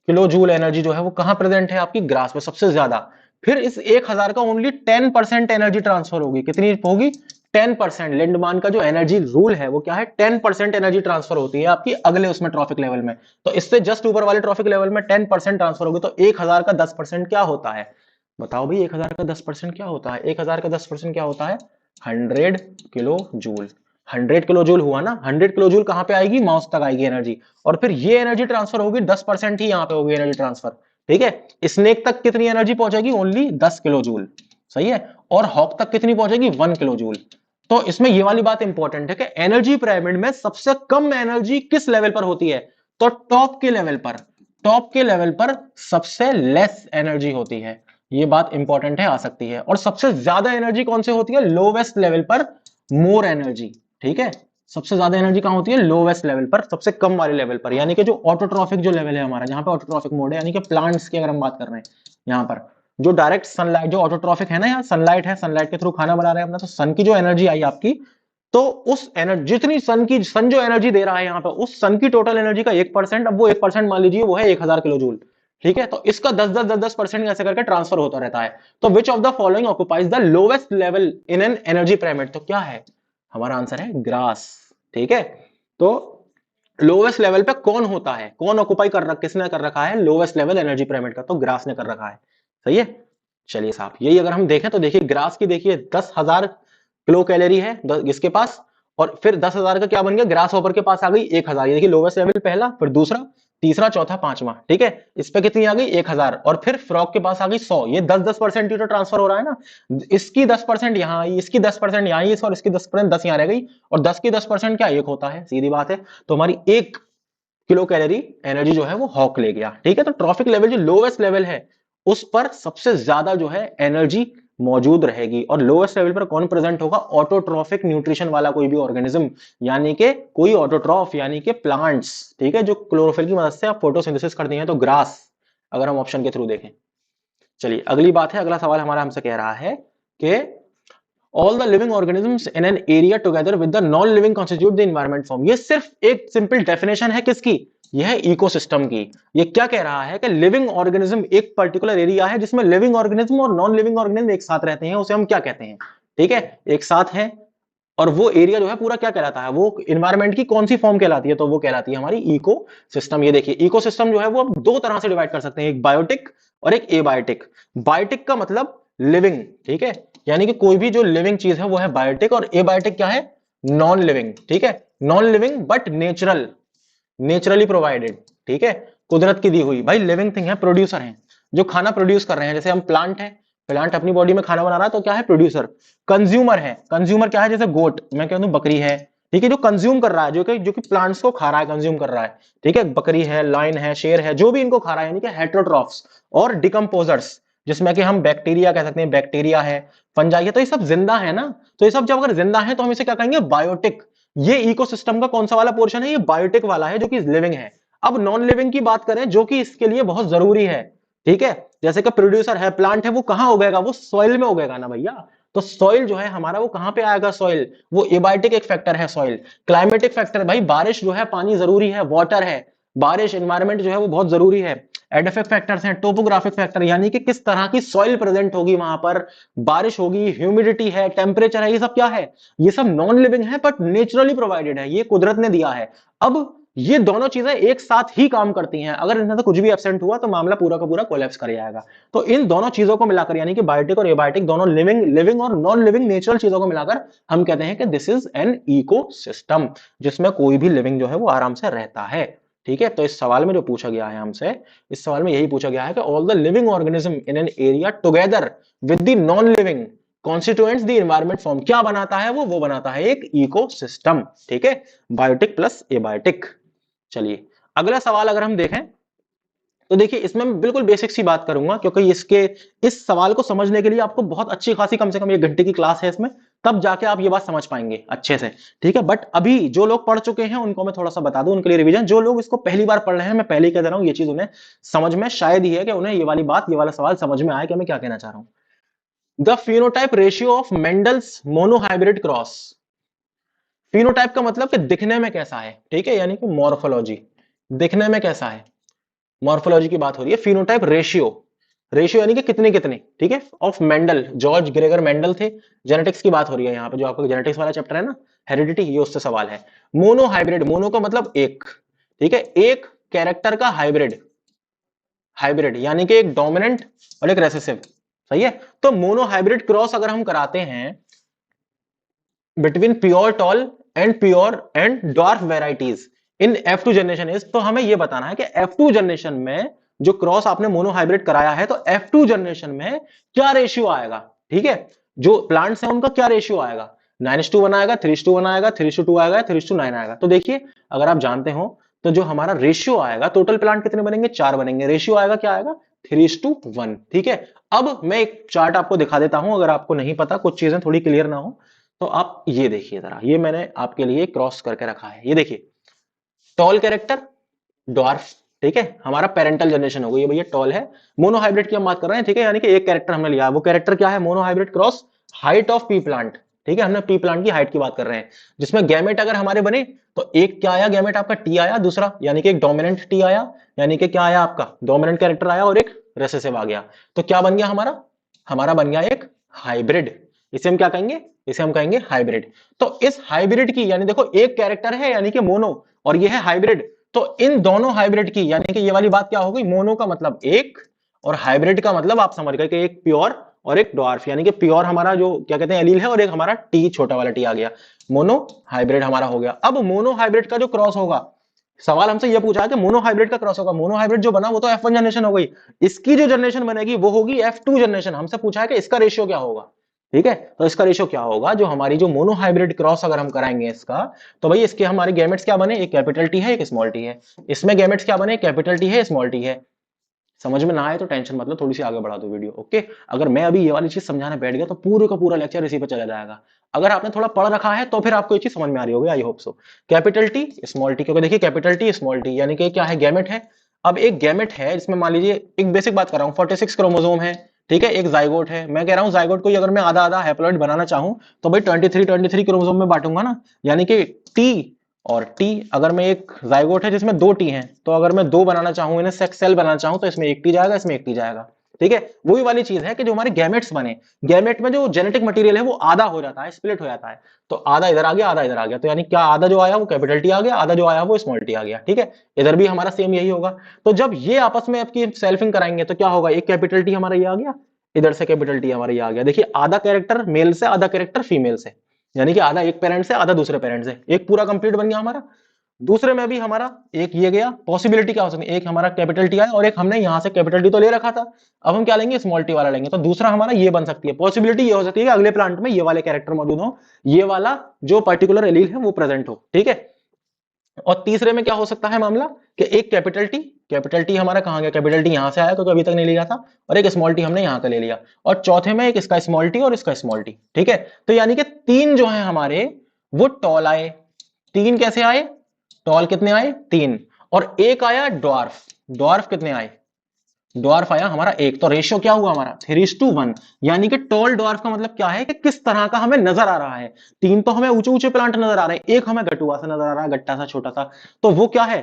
किलो जूल एनर्जी जो है वो कहां प्रेजेंट है, आपकी ग्रास में सबसे ज्यादा। फिर इस 1000 का ओनली 10% एनर्जी ट्रांसफर होगी, कितनी होगी, 10%। लिंडमान का जो एनर्जी रूल है वो क्या है, 10% एनर्जी ट्रांसफर होती है आपकी अगले उसमें ट्रॉफिक लेवल में। तो इससे जस्ट ऊपर वाले ट्रॉफिक लेवल में 10% ट्रांसफर होगी, तो 1000 का 10% क्या होता है, बताओ भाई, 1000 का 10% क्या होता है, 1000 का 10% क्या होता है, 100 किलो जूल। 100 किलो जूल हुआ ना, 100 किलो जूल कहां पे आएगी, माउस तक आएगी एनर्जी, और फिर ये एनर्जी ट्रांसफर होगी, 10% ही यहां पे होगी एनर्जी ट्रांसफर। ठीक है, स्नेक तक कितनी एनर्जी पहुंचेगी, ओनली 10 किलो जूल। सही है, और हॉक तक कितनी पहुंचेगी, 1 किलो जूल। तो इसमें ये वाली बात इंपॉर्टेंट है कि एनर्जी पिरामिड में सबसे कम एनर्जी किस लेवल पर होती है, तो टॉप के लेवल पर, टॉप के लेवल पर सबसे लेस एनर्जी होती है। ये बात इंपॉर्टेंट है, आ सकती है। और सबसे ज्यादा एनर्जी कौन से होती है, लोवेस्ट लेवल पर मोर एनर्जी। ठीक है, सबसे ज्यादा एनर्जी कहां होती है, लोवेस्ट लेवल पर, सबसे कम वाले लेवल पर, यानी कि जो ऑटोट्रॉफिक जो लेवल है हमारा, जहां पे ऑटोट्रॉफिक मोड है, यानी कि प्लांट्स की अगर हम बात कर रहे हैं, यहां पर जो डायरेक्ट सनलाइट, जो ऑटोट्रॉफिक है ना, यहाँ सनलाइट है, सनलाइट के थ्रू खाना बना रहे हैं अपना, तो सन की जो एनर्जी आई आपकी, तो उस एनर्जी, जितनी सन जो एनर्जी दे रहा है यहाँ पे, उस सन की टोटल एनर्जी का 1%, अब वो 1% मान लीजिए वो है 1000 किलो जूल। ठीक है, तो इसका 10-10-10-10% ऐसे करके ट्रांसफर होता रहता है। तो which of the following occupies the lowest level in an energy pyramid? तो क्या है हमारा आंसर? है ग्रास। ठीक है, तो लोवेस्ट लेवल पे कौन होता है, कौन ऑक्युपाई किसने कर रखा है लोवेस्ट लेवल एनर्जी पिरामिड का? तो ग्रास ने कर रखा है। सही है, चलिए साहब, यही अगर हम देखें तो देखिए ग्रास की, देखिए 10,000 किलो कैलोरी है इसके पास, और फिर 10,000 का क्या बन गया, ग्रास हॉपर के पास आ गई 1,000। ये देखिए लोवेस्ट लेवल पहला, फिर दूसरा, तीसरा, चौथा, पांचवा। ठीक है, इस पे कितनी आ गई 1,000, और फिर फ्रॉग के पास आ गई 100। ये 10-10% ही तो ट्रांसफर हो रहा है ना, इसकी 10% यहां आई, इसकी 10% यहां आई, और इसकी 10%, 10 यहां रह गई, और 10 की 10% क्या एक होता है, सीधी बात है। तो हमारी 1 किलो कैलोरी एनर्जी जो है वो हॉक ले गया। ठीक है, तो ट्रॉफिक लेवल जो लोवेस्ट लेवल है उस पर सबसे ज्यादा जो है एनर्जी मौजूद रहेगी। और लोवेस्ट लेवल पर कौन प्रेजेंट होगा? ऑटोट्रॉफिक न्यूट्रिशन वाला कोई भी ऑर्गेनिज्म, यानी कि कोई ऑटोट्रॉफ, यानी कि प्लांट्स। ठीक है, जो क्लोरोफिल की मदद से आप फोटोसिंथेसिस करती हैं, तो ग्रास, अगर हम ऑप्शन के थ्रू देखें। चलिए अगली बात है, अगला सवाल हमारा हमसे कह रहा है कि all the living organisms in an area together with the non living constitute the environment form. ये सिर्फ एक सिंपल डेफिनेशन है किसकी? यह है इकोसिस्टम की। ये क्या कह रहा है कि लिविंग ऑर्गेनिज्म एक पर्टिकुलर एरिया है जिसमें लिविंग ऑर्गेनिज्म और नॉन लिविंग ऑर्गेनिज्म एक साथ रहते हैं, उसे हम क्या कहते हैं? ठीक है, एक साथ है, और वो एरिया जो है पूरा क्या कहलाता है? वो इन्वायरमेंट की कौन सी फॉर्म कहलाती है? तो वो कहलाती है हमारी इको सिस्टम। ये देखिए इको सिस्टम जो है वो हम दो तरह से डिवाइड कर सकते हैं, एक बायोटिक और एक एबायोटिक। बायोटिक का मतलब लिविंग, ठीक है, यानी कि कोई भी जो लिविंग चीज है वो है बायोटिक, और एबायोटिक क्या है? Non living. ठीक है, non living but natural, naturally provided. ठीक है, कुदरत की दी हुई। भाई लिविंग थिंग है, प्रोड्यूसर है, जो खाना प्रोड्यूस कर रहे हैं। जैसे हम प्लांट है, प्लांट अपनी बॉडी में खाना बना रहा है, तो क्या है? प्रोड्यूसर। कंज्यूमर है, कंज्यूमर क्या है? जैसे गोट, मैं कह दूं बकरी है। ठीक है, जो कंज्यूम कर रहा है, जो कि प्लांट्स को खा रहा है, कंज्यूम कर रहा है। ठीक है, बकरी है, लाइन है, शेर है, जो भी इनको खा रहा है, यानी कि हेटेरोट्रॉफ्स। और डिकम्पोजर्स, जिसमें कि हम बैक्टीरिया कह सकते हैं, बैक्टीरिया है, फंजाई है, तो ये सब जिंदा है ना। तो ये सब जब अगर जिंदा है तो हम इसे क्या कहेंगे? बायोटिक। ये इकोसिस्टम का कौन सा वाला पोर्शन है? ये बायोटिक वाला है, जो कि लिविंग है। अब नॉन लिविंग की बात करें, जो कि इसके लिए बहुत जरूरी है। ठीक है, जैसे कि प्रोड्यूसर है, प्लांट है, वो कहां उगेगा? वो सॉइल में उगेगा ना भैया। तो सॉइल जो है हमारा वो कहां पे आएगा? सॉइल, वो एबायोटिक एक फैक्टर है सॉइल। क्लाइमेटिक फैक्टर, भाई बारिश जो है, पानी जरूरी है, वाटर है, बारिश एनवायरमेंट जो है वो बहुत जरूरी है। एडफेक्ट फैक्टर्स हैं, टोपोग्राफिक फैक्टर, यानी कि किस तरह की सॉइल प्रेजेंट होगी वहां पर, बारिश होगी, ह्यूमिडिटी है, टेम्परेचर है, ये सब क्या है? ये सब नॉन लिविंग है बट नेचुरली प्रोवाइडेड है, ये कुदरत ने दिया है। अब ये दोनों चीजें एक साथ ही काम करती हैं, अगर इनमें से कुछ भी एब्सेंट हुआ तो मामला पूरा का पूरा कोलैप्स कर जाएगा। तो इन दोनों चीजों को मिलाकर, यानी कि बायोटिक और एबायोटिक दोनों लिविंग और नॉन लिविंग नेचुरल चीजों को मिलाकर हम कहते हैं कि दिस इज एन इकोसिस्टम, जिसमें कोई भी लिविंग जो है वो आराम से रहता है। ठीक है, तो इस सवाल में जो पूछा गया है हमसे, इस सवाल में यही पूछा गया है कि all the living organism in an area together with the non living constituents the environment form, क्या बनाता है? वो बनाता है एक इकोसिस्टम। ठीक है, बायोटिक प्लस एबायोटिक। चलिए अगला सवाल अगर हम देखें तो देखिए इसमें मैं बिल्कुल बेसिक सी बात करूंगा, क्योंकि इस सवाल को समझने के लिए आपको बहुत अच्छी खासी, कम से कम 1 घंटे की क्लास है इसमें, तब जाके आप ये बात समझ पाएंगे अच्छे से। ठीक है, बट अभी जो लोग पढ़ चुके हैं उनको मैं थोड़ा सा बता दूं, उनके लिए रिवीजन। जो लोग इसको पहली बार पढ़ रहे हैं, मैं पहले ही कह दे रहा हूं, ये चीज उन्हें समझ में शायद ही है कि उन्हें ये वाली बात, ये वाला सवाल समझ में आए कि मैं क्या कहना चाह रहा हूं। The phenotype ratio of Mendel's monohybrid cross. Phenotype का मतलब कि दिखने में कैसा है, ठीक है, यानी कि मॉर्फोलॉजी, दिखने में कैसा है, मॉर्फोलॉजी की बात हो रही है। फिनोटाइप रेशियो, रेशियो यानी कि कितने कितने, ठीक है, of Mendel, George Gregor Mendel थे। जेनेटिक्स की बात हो रही है यहाँ पे, जो आपका जेनेटिक्स वाला चैप्टर है ना, हेरिडिटी, ये उससे सवाल है। मोनो हाइब्रिड, मोनो का मतलब एक, ठीक है, एक कैरेक्टर का हाइब्रिड, हाइब्रिड यानी कि एक डोमिनेंट और एक रेसेसिव। सही है, तो मोनो हाइब्रिड क्रॉस अगर हम कराते हैं between pure tall and pure and dwarf varieties in F2 generation is, तो हमें यह बताना है कि F2 जनरेशन में जो क्रॉस आपने मोनो हाइब्रिड कराया है, तो F2 जनरेशन में क्या रेशियो आएगा? ठीक है, जो प्लांट्स हैं उनका क्या रेशियो आएगा? 9:1 आएगा, 3:1 आएगा, 3:2 आएगा, 3:9 आएगा। तो देखिए अगर आप जानते हो तो जो हमारा रेशियो आएगा, टोटल प्लांट कितने बनेंगे? 4 बनेंगे, रेशियो आएगा क्या आएगा? 3:1। ठीक है, अब मैं एक चार्ट आपको दिखा देता हूं, अगर आपको नहीं पता, कुछ चीजें थोड़ी क्लियर ना हो तो आप ये देखिए जरा, ये मैंने आपके लिए क्रॉस करके रखा है। ये देखिए टॉल कैरेक्टर, डॉर्फ, ठीक है, हमारा पेरेंटल जनरेशन हो गई, ये भैया टॉल है। मोनो हाइब्रिड की हम बात कर रहे हैं, ठीक है, यानी कि एक कैरेक्टर हमने लिया, वो कैरेक्टर क्या है? Mono hybrid cross height of P plant, ठीक है, हमने पी प्लांट की हाइट की बात कर रहे हैं, जिसमें गैमेट अगर हमारे बने तो एक क्या आया, गैमेट आपका टी आया, दूसरा यानी कि एक डोमिनेंट टी आया, यानी कि क्या आया आपका डोमिनेंट कैरेक्टर आया, और एक रिसेसिव आ गया। तो क्या बन गया हमारा, हमारा बन गया एक हाइब्रिड। इसे हम क्या कहेंगे, इसे हम कहेंगे हाइब्रिड। तो इस हाइब्रिड की, यानी देखो एक कैरेक्टर है यानी कि मोनो, और ये है हाइब्रिड, तो इन दोनों हाइब्रिड की, यानी कि ये वाली बात क्या हो गई, मोनो का मतलब एक और हाइब्रिड का मतलब आप समझ गए कि एक प्योर और एक डॉर्फ, यानी कि प्योर हमारा जो क्या कहते हैं एलील है, और एक हमारा टी छोटा वाला टी आ गया, मोनो हाइब्रिड हमारा हो गया। अब मोनो हाइब्रिड का जो क्रॉस होगा, सवाल हमसे यह पूछा है कि मोनो हाइब्रिड का क्रॉस होगा, मोनो हाइब्रिड जो बना वो तो F1 जनरेशन हो गई, इसकी जो जनरेशन बनेगी वो होगी F2 जनरेशन। हमसे पूछा है कि इसका रेशियो क्या होगा, ठीक है, तो इसका रेशियो क्या होगा, जो हमारी जो मोनो हाइब्रिड क्रॉस अगर हम कराएंगे इसका, तो भाई इसके हमारे गैमेट्स क्या बने, एक कैपिटल टी है एक स्मॉल टी है, इसमें गैमेट्स क्या बने, कैपिटल टी है स्मॉल टी है। समझ में ना आए तो टेंशन मतलब थोड़ी सी आगे बढ़ा दो वीडियो, ओके। अगर मैं अभी ये वाली चीज समझाने बैठ गया तो पूरे का पूरा लेक्चर इसी पे चला जाएगा। अगर आपने थोड़ा पढ़ रखा है तो फिर आपको ये चीज समझ में आ रही होगी, I hope so. Capital T small T, क्योंकि देखिए कैपिटल टी स्मॉल टी यानी कि क्या है, गैमेट है। अब एक गैमेट है जिसमें मान लीजिए, एक बेसिक बात कर रहा हूँ, 46 क्रोमोसोम है, ठीक है, एक जाइगोट है। मैं कह रहा हूँ जाइगोट को अगर मैं आधा आधा हैप्लॉइड बनाना चाहूँ तो भाई 23 क्रोमोसोम में बांटूंगा ना, यानी कि टी और टी, अगर मैं एक जाइगोट है जिसमें दो टी हैं, तो अगर मैं दो बनाना चाहूं, इन्हें सेक्स सेल बनाना चाहूं, तो इसमें एक टी जाएगा, इसमें एक टी जाएगा, ठीक है। वही वाली चीज है कि जो हमारे गैमेट्स बने, गैमेट में जो जेनेटिक मटेरियल है वो आधा हो जाता है, स्प्लिट हो जाता है, तो आधा इधर आ गया आधा इधर आ गया, तो यानी क्या, आधा जो आया वो कैपिटल टी आ गया, आधा जो आया वो स्मॉल टी आ गया, ठीक है। इधर भी हमारा सेम यही होगा। तो जब ये आपस में आपकी सेल्फिंग कराएंगे तो क्या होगा, एक कैपिटल टी हमारा ये आ गया, इधर से कैपिटल टी हमारा ये आ गया। देखिए आधा कैरेक्टर मेल से, आधा कैरेक्टर फीमेल से, यानी कि आधा एक पेरेंट से आधा दूसरे पेरेंट से, एक पूरा कंप्लीट बन गया हमारा। दूसरे में भी हमारा एक ये गया, पॉसिबिलिटी क्या हो सकती है, एक हमारा कैपिटल टी आया और एक हमने यहां से कैपिटल टी तो ले रखा था, अब हम क्या लेंगे, स्मॉल टी वाला लेंगे, तो दूसरा हमारा ये बन सकती है। पॉसिबिलिटी ये हो सकती है कि अगले प्लांट में ये वाले कैरेक्टर मौजूद हो, ये वाला जो पर्टिकुलर एलील है वो प्रेजेंट हो, ठीक है। और तीसरे में क्या हो सकता है मामला, कि एक कैपिटल टी हमारा कहां गया, कैपिटल टी यहां से आया क्योंकि अभी तक नहीं लिया था, और एक स्मॉल टी हमने यहां का ले लिया, और चौथे में एक इसका स्मॉल टी और इसका स्मॉल टी, ठीक है। तो यानी कि तीन जो है हमारे वो टॉल आए। तीन कैसे आए, टॉल कितने आए, तीन, और एक आया ड्वार्फ। ड्वार्फ कितने आए, ड्वार्फ आया हमारा एक, तो रेशियो क्या हुआ हमारा 3:1, यानी कि टॉल ड्वार्फ का मतलब क्या है कि किस तरह का हमें नजर आ रहा है। तीन तो हमें ऊंचे ऊंचे प्लांट नजर आ रहे हैं, एक हमें गटुआ सा नजर आ रहा है, गट्टा सा छोटा सा, तो वो क्या है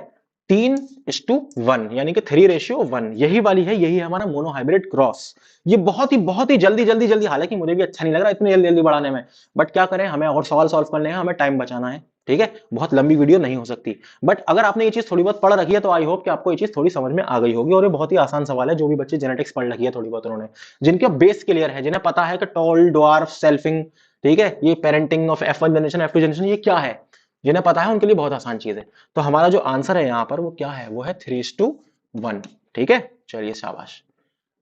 3:1, यानी कि 3:1। यही वाली है, यही है हमारा मोनोहाइब्रिड क्रॉस। ये बहुत ही जल्दी जल्दी जल्दी, हालांकि मुझे भी अच्छा नहीं लग रहा इतनी जल्दी जल्दी बढ़ाने में, बट क्या करें, हमें और सवाल सॉल्व करने हैं, हमें टाइम बचाना है, ठीक है। बहुत लंबी वीडियो नहीं हो सकती, बट अगर आपने ये चीज थोड़ी बहुत पढ़ रखी है तो आई होप कि आपको ये चीज थोड़ी समझ में आ गई होगी। और ये बहुत ही आसान सवाल है, जो भी बच्चे जेनेटिक्स पढ़ रखी है थोड़ी बहुत उन्होंने, जिनके बेस क्लियर है, जिन्हें पता है कि टॉल ड्वार्फ सेल्फिंग, ठीक है, ये parenting of F1 generation F2 generation ये क्या है, जिन्हें पता है उनके लिए बहुत आसान चीज है। तो हमारा जो आंसर है यहाँ पर वो क्या है, वो है 3:1, ठीक है। चलिए शाबाश।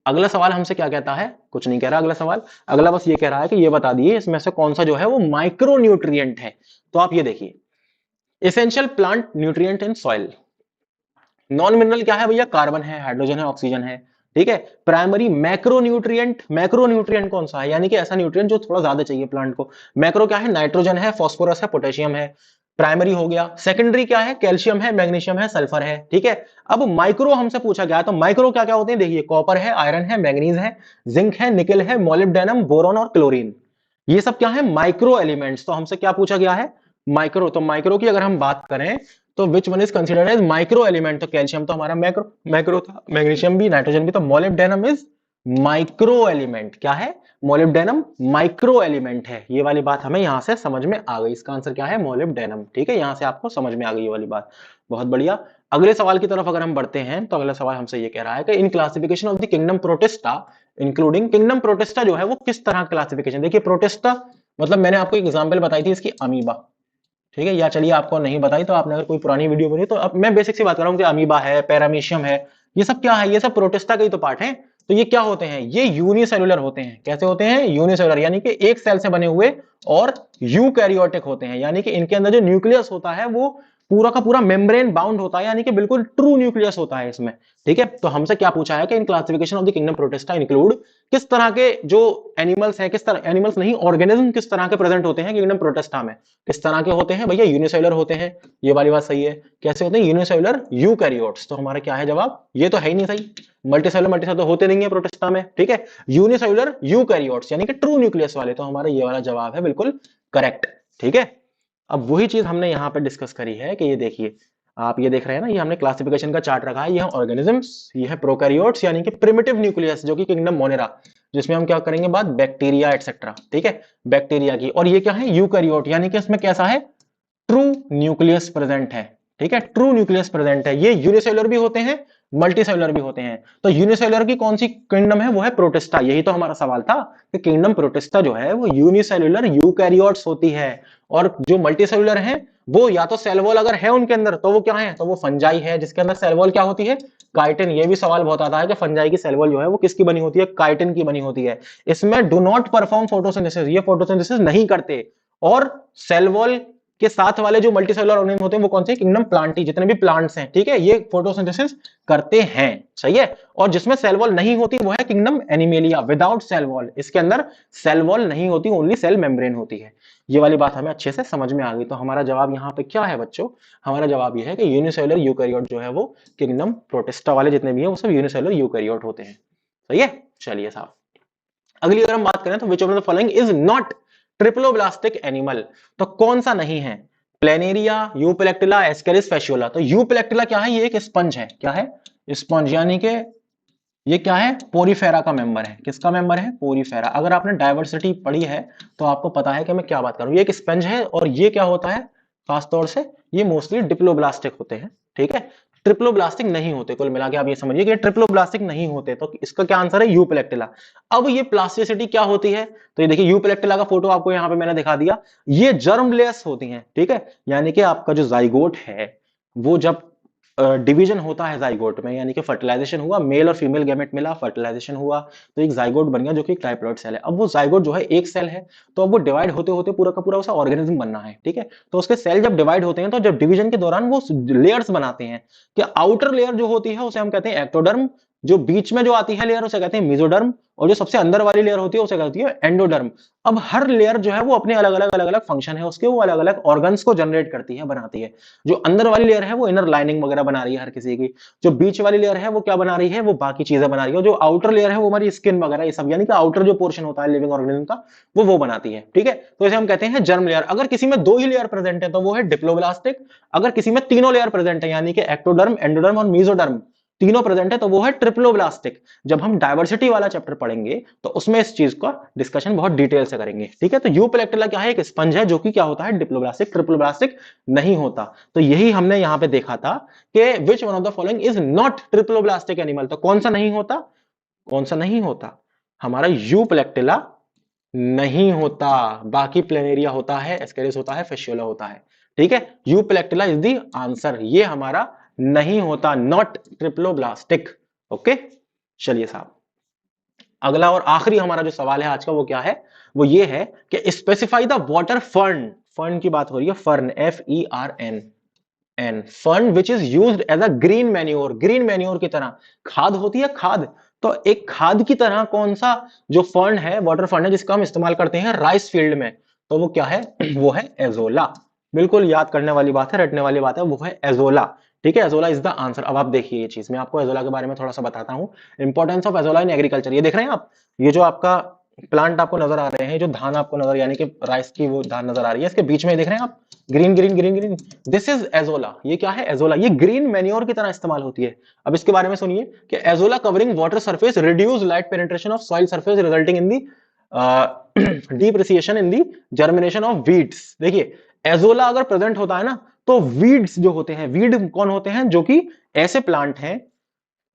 अगला सवाल हमसे क्या कहता है, कुछ नहीं कह रहा अगला सवाल, अगला बस ये कह रहा है कि ये बता दिए इसमें से कौन सा जो है वो माइक्रो न्यूट्रिएंट है। तो आप ये देखिए, essential plant nutrient in soil. Non mineral क्या है भैया, कार्बन है, हाइड्रोजन है, ऑक्सीजन है, ठीक है। प्राइमरी मैक्रो न्यूट्रिएंट कौन सा है, यानी कि ऐसा न्यूट्रिएंट जो थोड़ा ज्यादा चाहिए प्लांट को। मैक्रो क्या है, नाइट्रोजन है, फास्फोरस है, पोटेशियम है, प्राइमरी हो गया। सेकेंडरी क्या है, कैल्शियम है, मैग्नीशियम है, सल्फर है, ठीक है। अब माइक्रो हमसे पूछा गया, तो माइक्रो क्या क्या होते हैं, देखिए कॉपर है, आयरन है, मैग्नीज है, जिंक है, निकल है, मोलिब्डेनम, बोरॉन और क्लोरीन, ये सब क्या है माइक्रो एलिमेंट्स। तो हमसे क्या पूछा गया है, माइक्रो। तो माइक्रो की अगर हम बात करें तो which one is considered as micro element, तो कैल्शियम तो हमारा मैक्रो था, मैग्नीशियम भी, नाइट्रोजन भी, तो मोलिब्डेनम इज माइक्रो एलिमेंट। क्या है, मोलिब्डेनम माइक्रो एलिमेंट है। ये वाली बात हमें यहां से समझ में आ गई, इसका आंसर क्या है, मोलिब्डेनम, ठीक है। यहां से आपको समझ में आ गई ये वाली बात, बहुत बढ़िया। अगले सवाल की तरफ अगर हम बढ़ते हैं तो अगला सवाल हमसे ये कह रहा है कि in classification of the kingdom protista including, kingdom protista जो है वो किस तरह क्लासिफिकेशन, देखिए प्रोटिस्टा मतलब मैंने आपको एक एग्जांपल बताई थी इसकी, अमीबा, ठीक है, या चलिए आपको नहीं बताई तो आपने अगर कोई पुरानी वीडियो बनी, तो अब मैं बेसिक सी बात कर रहा हूँ कि अमीबा है, पैरामीशियम है, ये सब क्या है, ये सब प्रोटिस्टा के ही तो पार्ट हैं। तो ये क्या होते हैं, ये यूनिसेलुलर होते हैं। कैसे होते हैं, यूनिसेलुलर, यानी कि एक सेल से बने हुए, और यूकैरियोटिक होते हैं, यानी कि इनके अंदर जो न्यूक्लियस होता है वो पूरा का पूरा मेम्ब्रेन बाउंड होता है, यानी कि बिल्कुल ट्रू न्यूक्लियस होता है इसमें। ठीक है, तो हमसे क्या पूछा है कि in classification of the kingdom protista include किस तरह के जो एनिमल्स हैं, किस तरह एनिमल्स नहीं ऑर्गेनिज्म किस तरह के प्रेजेंट होते हैं किंगडम प्रोटिस्टा में, किस तरह के होते हैं भैया, यूनिसेलुलर होते हैं। ये वाली बात सही है। कैसे होते हैं? Unicellular eukaryotes. तो हमारा क्या है जवाब? ये तो है ही नहीं सही, मल्टीसेलुलर तो होते नहीं है प्रोटिस्टा में। ठीक है, यूनिसेलुलर यूकैरियोट्स यानी कि ट्रू न्यूक्लियस वाले, तो हमारा ये वाला जवाब है बिल्कुल करेक्ट। ठीक है, अब वही चीज हमने यहाँ पे डिस्कस करी है कि ये देखिए, आप ये देख रहे हैं ना, ये हमने क्लासिफिकेशन का चार्ट रखा है, ये ऑर्गेनिजम्स, ये है प्रोकैरियोट्स यानी कि प्रिमिटिव न्यूक्लियस जो कि किंगडम मोनेरा, जिसमें हम क्या करेंगे बात, बैक्टीरिया एटसेट्रा। ठीक है, बैक्टीरिया की। और ये क्या है? यूकैरियोट यानी कि इसमें कैसा है? ट्रू न्यूक्लियस प्रेजेंट है। ठीक है, ट्रू न्यूक्लियस प्रेजेंट है। ये यूनिसेलुलर भी होते हैं, मल्टीसेलुलर भी होते हैं। तो यूनिसेलुलर की कौन सी किंगडम है? वो है प्रोटिस्टा। यही तो हमारा सवाल था कि किंगडम प्रोटिस्टा जो है वो यूनिसेलुलर यूकैरियोट्स होती है, और जो मल्टीसेलुलर है वो या तो सेल वॉल अगर है उनके अंदर तो वो क्या है? तो वो फंजाई है, जिसके अंदर सेल वॉल क्या होती है? काइटिन। ये भी सवाल बहुत आता है कि फंजाई की सेल वॉल जो है वो किसकी बनी होती है? काइटिन की बनी होती है। इसमें डू नॉट परफॉर्म फोटोसिंथेसिस, ये फोटोसिंथेसिस नहीं करते। और सेल वॉल के साथ वाले जो मल्टीसेलुलर ऑर्गेनिज्म होते हैं वो कौन से? किंगडम प्लांटी, जितने भी प्लांट्स हैं। ठीक है, ये फोटोसिंथेसिस करते हैं। सही है। और जिसमें सेल वॉल नहीं होती वो है kingdom Animalia, without cell wall. इसके अंदर सेल वॉल नहीं होती, ओनली सेल मेम्ब्रेन होती है। ये वाली बात हमें अच्छे से समझ में आ गई। तो हमारा जवाब यहाँ पे क्या है बच्चों? हमारा जवाब ये है कि यूनिसेलुलर यूकैरियोट जो है वो किंगडम प्रोटिस्टा वाले जितने भी हैं वो सब यूनिसेलुलर यूकैरियोट होते हैं। सही है, चलिए साहब। अगली अगर हम बात करें तो which of the following is not triploblastic animal, तो कौन सा नहीं है? Planaria, Euplectella, Ascaris Fasciola. तो यूपेलेक्टिला क्या है? ये एक स्पंज है। क्या है? स्पंज, यानी कि ये क्या है? पोरीफेरा का मेंबर है। किसका मेंबर है? पोरीफेरा। अगर आपने डायवर्सिटी पढ़ी है तो आपको पता है कि मैं क्या बात कर रहा हूं। ये एक स्पंज है, और ये क्या होता है खास तौर से? ये मोस्टली डिप्लोब्लास्टिक होते हैं। ठीक है, ट्रिप्लोब्लास्टिक नहीं होते। कुल मिला के आप ये समझिए कि ट्रिप्लोब्लास्टिक नहीं होते। तो इसका क्या आंसर है? यूपेलेक्टिला। अब ये प्लास्टिसिटी क्या होती है? तो ये देखिए, यूपेलेक्टिला का फोटो आपको यहां पे मैंने दिखा दिया। ये जर्मलेस होती हैं। ठीक है, यानी कि आपका जो जाइगोट है वो जब डिवीजन होता है जाइगोट में, यानी कि फर्टिलाइजेशन हुआ, मेल और फीमेल गैमेट मिला, फर्टिलाइजेशन हुआ, तो एक जाइगोट बन गया जो कि ट्राइप्लॉइड सेल है। अब वो जाइगोट जो है एक सेल है, तो अब वो डिवाइड होते होते पूरा का पूरा उसे ऑर्गेनिज्म बनना है। ठीक है, तो उसके सेल जब डिवाइड होते हैं तो जब डिवीजन के दौरान वो लेयर्स बनाते हैं, कि आउटर लेयर जो होती है उसे हम कहते हैं एक्टोडर्म, जो बीच में जो आती है लेयर उसे कहते हैं मेसोडर्म, और जो सबसे अंदर वाली लेयर होती है उसे कहती है एंडोडर्म। अब हर लेयर जो है वो अपने अलग अलग फंक्शन है उसके, वो अलग अलग ऑर्गन्स को जनरेट करती है, बनाती है। जो अंदर वाली लेयर है वो इनर लाइनिंग वगैरह बना रही है हर किसी की, जो बीच वाली लेयर है वो क्या बना रही है? वो बाकी चीजें बना रही है, जो आउटर लेयर है वो हमारी स्किन वगैरह ये सब, यानी कि आउटर जो पोर्शन होता है लिविंग ऑर्गेनिज्म का वो बनाती है। ठीक है, तो इसे हम कहते हैं जर्म लेयर। अगर किसी में दो ही लेयर प्रेजेंट है तो वो है डिप्लोब्लास्टिक। अगर किसी में तीनों लेयर प्रेजेंट है, यानी कि एक्टोडर्म, एंडोडर्म और मेसोडर्म तीनों प्रेजेंट है, तो वो है ट्रिप्लोब्लास्टिक। जब हम डायवर्सिटी वाला चैप्टर पढ़ेंगे तो उसमें इस चीज का डिस्कशन बहुत डिटेल से करेंगे। ठीक है, तो यूपेलेक्टिला क्या है? एक स्पंज है जो कि क्या होता है? डिप्लोब्लास्टिक। ट्रिप्लोब्लास्टिक नहीं होता। तो यही हमने यहां पे देखा था कि which one of the following is not triploblastic animal, तो कौन सा नहीं होता? कौन सा नहीं होता? हमारा यूपेलेक्टिला नहीं होता। बाकी प्लेनेरिया होता है, एस्केरिस होता है, फेशियोला होता है। ठीक है, यूपेलेक्टिला इज द आंसर, ये हमारा नहीं होता, नॉट ट्रिप्लोब्लास्टिक। ओके, चलिए साहब, अगला और आखिरी हमारा जो सवाल है आज का वो क्या है? वो ये है कि specify the water fern, fern की बात हो रही है, fern, FERN, fern which is used as a green manure, green manure की तरह खाद होती है, खाद। तो एक खाद की तरह कौन सा जो फर्न है, वाटर फर्न है, जिसका हम इस्तेमाल करते हैं राइस फील्ड में, तो वो क्या है? वो है एजोला। बिल्कुल याद करने वाली बात है, रटने वाली बात है, वो है एजोला। ठीक है, एजोला इज द आंसर। अब आप देखिए ये चीज, मैं आपको एजोला के बारे में थोड़ा सा बताता हूं, importance of azolla in agriculture. ये देख रहे हैं आप, ये जो आपका प्लांट आपको नजर आ रहे हैं, जो धान आपको नजर, यानी कि राइस की वो धान नजर आ रही है, इसके बीच में देख रहे हैं आप green green green green, this is azolla. ये क्या है? एजोला। ये ग्रीन मैन्योर की तरह इस्तेमाल होती है। अब इसके बारे में सुनिए कि azolla covering water surface reduce light penetration of soil surface resulting in the depreciation in the germination of weeds. देखिए, एजोला अगर प्रेजेंट होता है ना, तो वीड्स जो होते हैं, वीड कौन होते हैं? जो कि ऐसे प्लांट हैं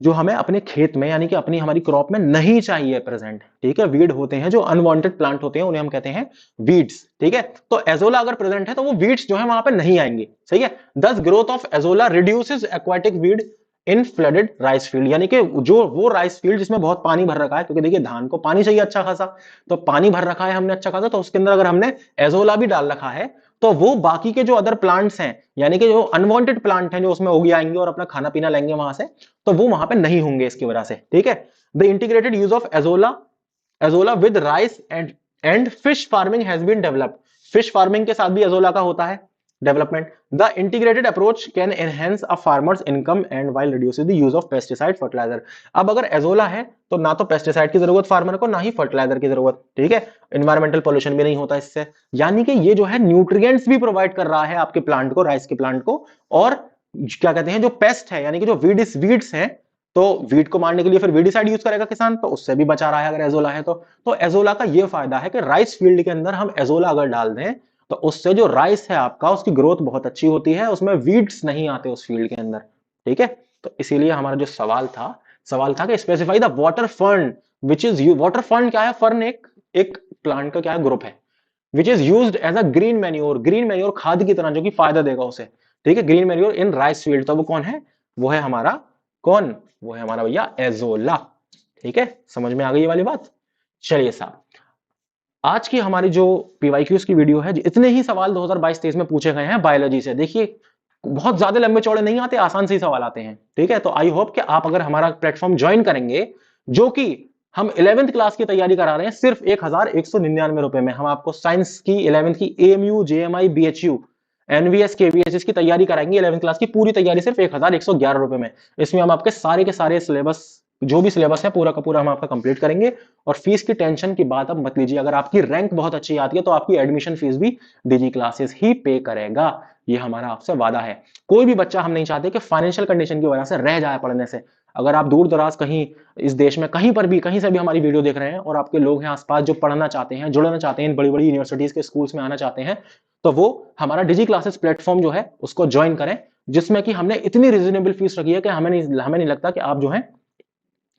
जो हमें अपने खेत में, यानी कि अपनी हमारी क्रॉप में नहीं चाहिए प्रेजेंट। ठीक है, वीड होते हैं जो अनवांटेड प्लांट होते हैं, उन्हें हम कहते हैं वीड्स। ठीक है, तो एजोला अगर प्रेजेंट है तो वो वीड्स जो है वहां पे नहीं आएंगे। सही है, दस growth of azolla reduces aquatic weed in flooded rice field, यानी कि जो वो राइस फील्ड जिसमें बहुत पानी भर रखा है, क्योंकि देखिए धान को पानी चाहिए अच्छा खासा, तो पानी भर रखा है हमने अच्छा खासा, तो उसके अंदर अगर हमने एजोला भी डाल रखा है तो वो बाकी के जो अदर प्लांट्स हैं, यानी कि जो अनवांटेड प्लांट हैं जो उसमें उग आएंगे और अपना खाना पीना लेंगे वहां से, तो वो वहां पे नहीं होंगे इसकी वजह से। ठीक है, the integrated use of Azolla with rice and fish farming has been developed. Fish farming के साथ भी एजोला का होता है development. The integrated approach can enhance a farmers income and while reducing the use of pesticide fertiliser. अब अगर azolla है तो ना तो पेस्टिसाइड की जरूरत फार्मर को, ना ही फर्टिलाइजर की जरूरत। ठीक है, एनवायरमेंटल पोल्यूशन भी नहीं होता इससे, यानी कि ये जो है न्यूट्रिएंट्स भी प्रोवाइड कर रहा है आपके प्लांट को, राइस के प्लांट को। और क्या कहते हैं, जो पेस्ट है यानी कि जो वीड्स हैं, तो वीड को मारने के लिए फिर वीडिसाइड यूज करेगा किसान, तो उससे भी बचा रहा है अगर एजोला है तो एजोला का ये फायदा है कि राइस फील्ड के अंदर हम एजोला अगर डाल दें तो उससे जो राइस है आपका, उसकी ग्रोथ बहुत अच्छी होती है, उसमें वीड्स नहीं आते उस फील्ड के अंदर। ठीक है, तो इसीलिए हमारा जो सवाल था कि specify the water fern which is water fern क्या है? फर्न एक प्लांट का क्या है, ग्रुप है, which is used as a green manure खाद की तरह, जो कि फायदा देगा उसे। ठीक है, green manure in rice field. तो वो कौन है? वो है हमारा कौन? वो है हमारा भैया एजोला। ठीक है, समझ में आ गई ये वाली बात? चलिए साहब, आज की हमारी जो पीवाईक्यूज की वीडियो है, इतने ही सवाल 2022-23 में पूछे गए हैं बायोलॉजी से। देखिए, बहुत ज्यादा लंबे चौड़े नहीं आते, आसान से ही सवाल आते हैं। ठीक है, तो आई होप कि आप अगर हमारा प्लेटफॉर्म ज्वाइन करेंगे, जो कि हम 11th क्लास की तैयारी करा रहे हैं सिर्फ 1199 रुपए में। हम आपको साइंस की 11th की AMU, JMI, BHU, NVS, KVS इसकी तैयारी कराएंगे। 11th क्लास की पूरी तैयारी सिर्फ 1111 रुपए में। इसमें हम आपके सारे के सारे सिलेबस, जो भी सिलेबस है पूरा का पूरा हम आपका कंप्लीट करेंगे। और फीस की टेंशन की बात अब मत लीजिए, अगर आपकी रैंक बहुत अच्छी आती है तो आपकी एडमिशन फीस भी डिजी क्लासेस ही पे करेगा। ये हमारा आपसे वादा है। कोई भी बच्चा हम नहीं चाहते कि फाइनेंशियल कंडीशन की वजह से रह जाए पढ़ने से। अगर आप दूर दराज कहीं इस देश में कहीं पर भी, कहीं से भी हमारी वीडियो देख रहे हैं और आपके लोग हैं आसपास जो पढ़ना चाहते हैं, जुड़ना चाहते हैं, इन बड़ी बड़ी यूनिवर्सिटीज के स्कूल्स में आना चाहते हैं, तो वो हमारा डिजी क्लासेस प्लेटफॉर्म जो है उसको ज्वाइन करें, जिसमें कि हमने इतनी रिजनेबल फीस रखी है कि हमें नहीं लगता कि आप जो है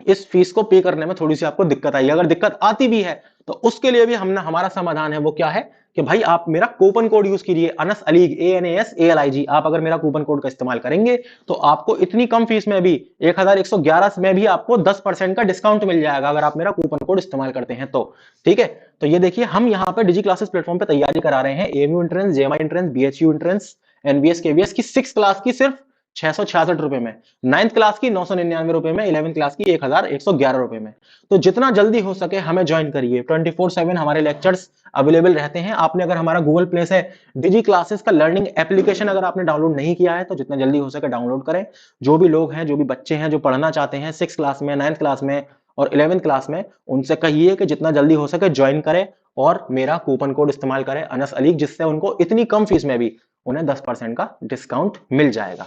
इस फीस को पे करने में थोड़ी सी आपको दिक्कत आई। अगर दिक्कत आती भी है तो उसके लिए भी हमने, हमारा समाधान है, वो क्या है कि भाई आप मेरा कूपन कोड यूज कीजिए, अनस अलीग, ANASALIG। आप अगर मेरा कूपन कोड का इस्तेमाल करेंगे तो आपको इतनी कम फीस में भी 1111 में भी आपको 10% का डिस्काउंट मिल जाएगा, अगर आप मेरा कूपन कोड इस्तेमाल करते हैं तो। ठीक है, तो ये देखिए, हम यहाँ पे डिजी क्लासेस प्लेटफॉर्म पे तैयारी करा रहे हैं AMU entrance, JMI entrance, BHU entrance, NBS, KVS की 6 क्लास की सिर्फ 666 रुपए में, 9th क्लास की 999 रुपए में, 11th क्लास की 1111 रुपए में। तो जितना जल्दी हो सके हमें ज्वाइन करिए। 24/7 हमारे लेक्चर्स अवेलेबल रहते हैं। आपने अगर हमारा गूगल प्ले से डिजी क्लासेस का लर्निंग एप्लीकेशन अगर आपने डाउनलोड नहीं किया है तो जितना जल्दी हो सके डाउनलोड करें। जो भी लोग हैं, जो भी बच्चे हैं जो पढ़ना चाहते हैं 6 क्लास में, 9th क्लास में और 11th क्लास में, उनसे कहिए कि जितना जल्दी हो सके ज्वाइन करें और मेरा कूपन कोड इस्तेमाल करें अनस अलीग, जिससे उनको इतनी कम फीस में भी उन्हें 10% का डिस्काउंट मिल जाएगा।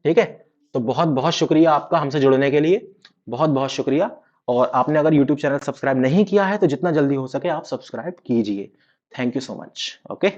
ठीक है, तो बहुत बहुत शुक्रिया आपका हमसे जुड़ने के लिए, बहुत बहुत शुक्रिया। और आपने अगर YouTube चैनल सब्सक्राइब नहीं किया है तो जितना जल्दी हो सके आप सब्सक्राइब कीजिए। Thank you so much. Okay.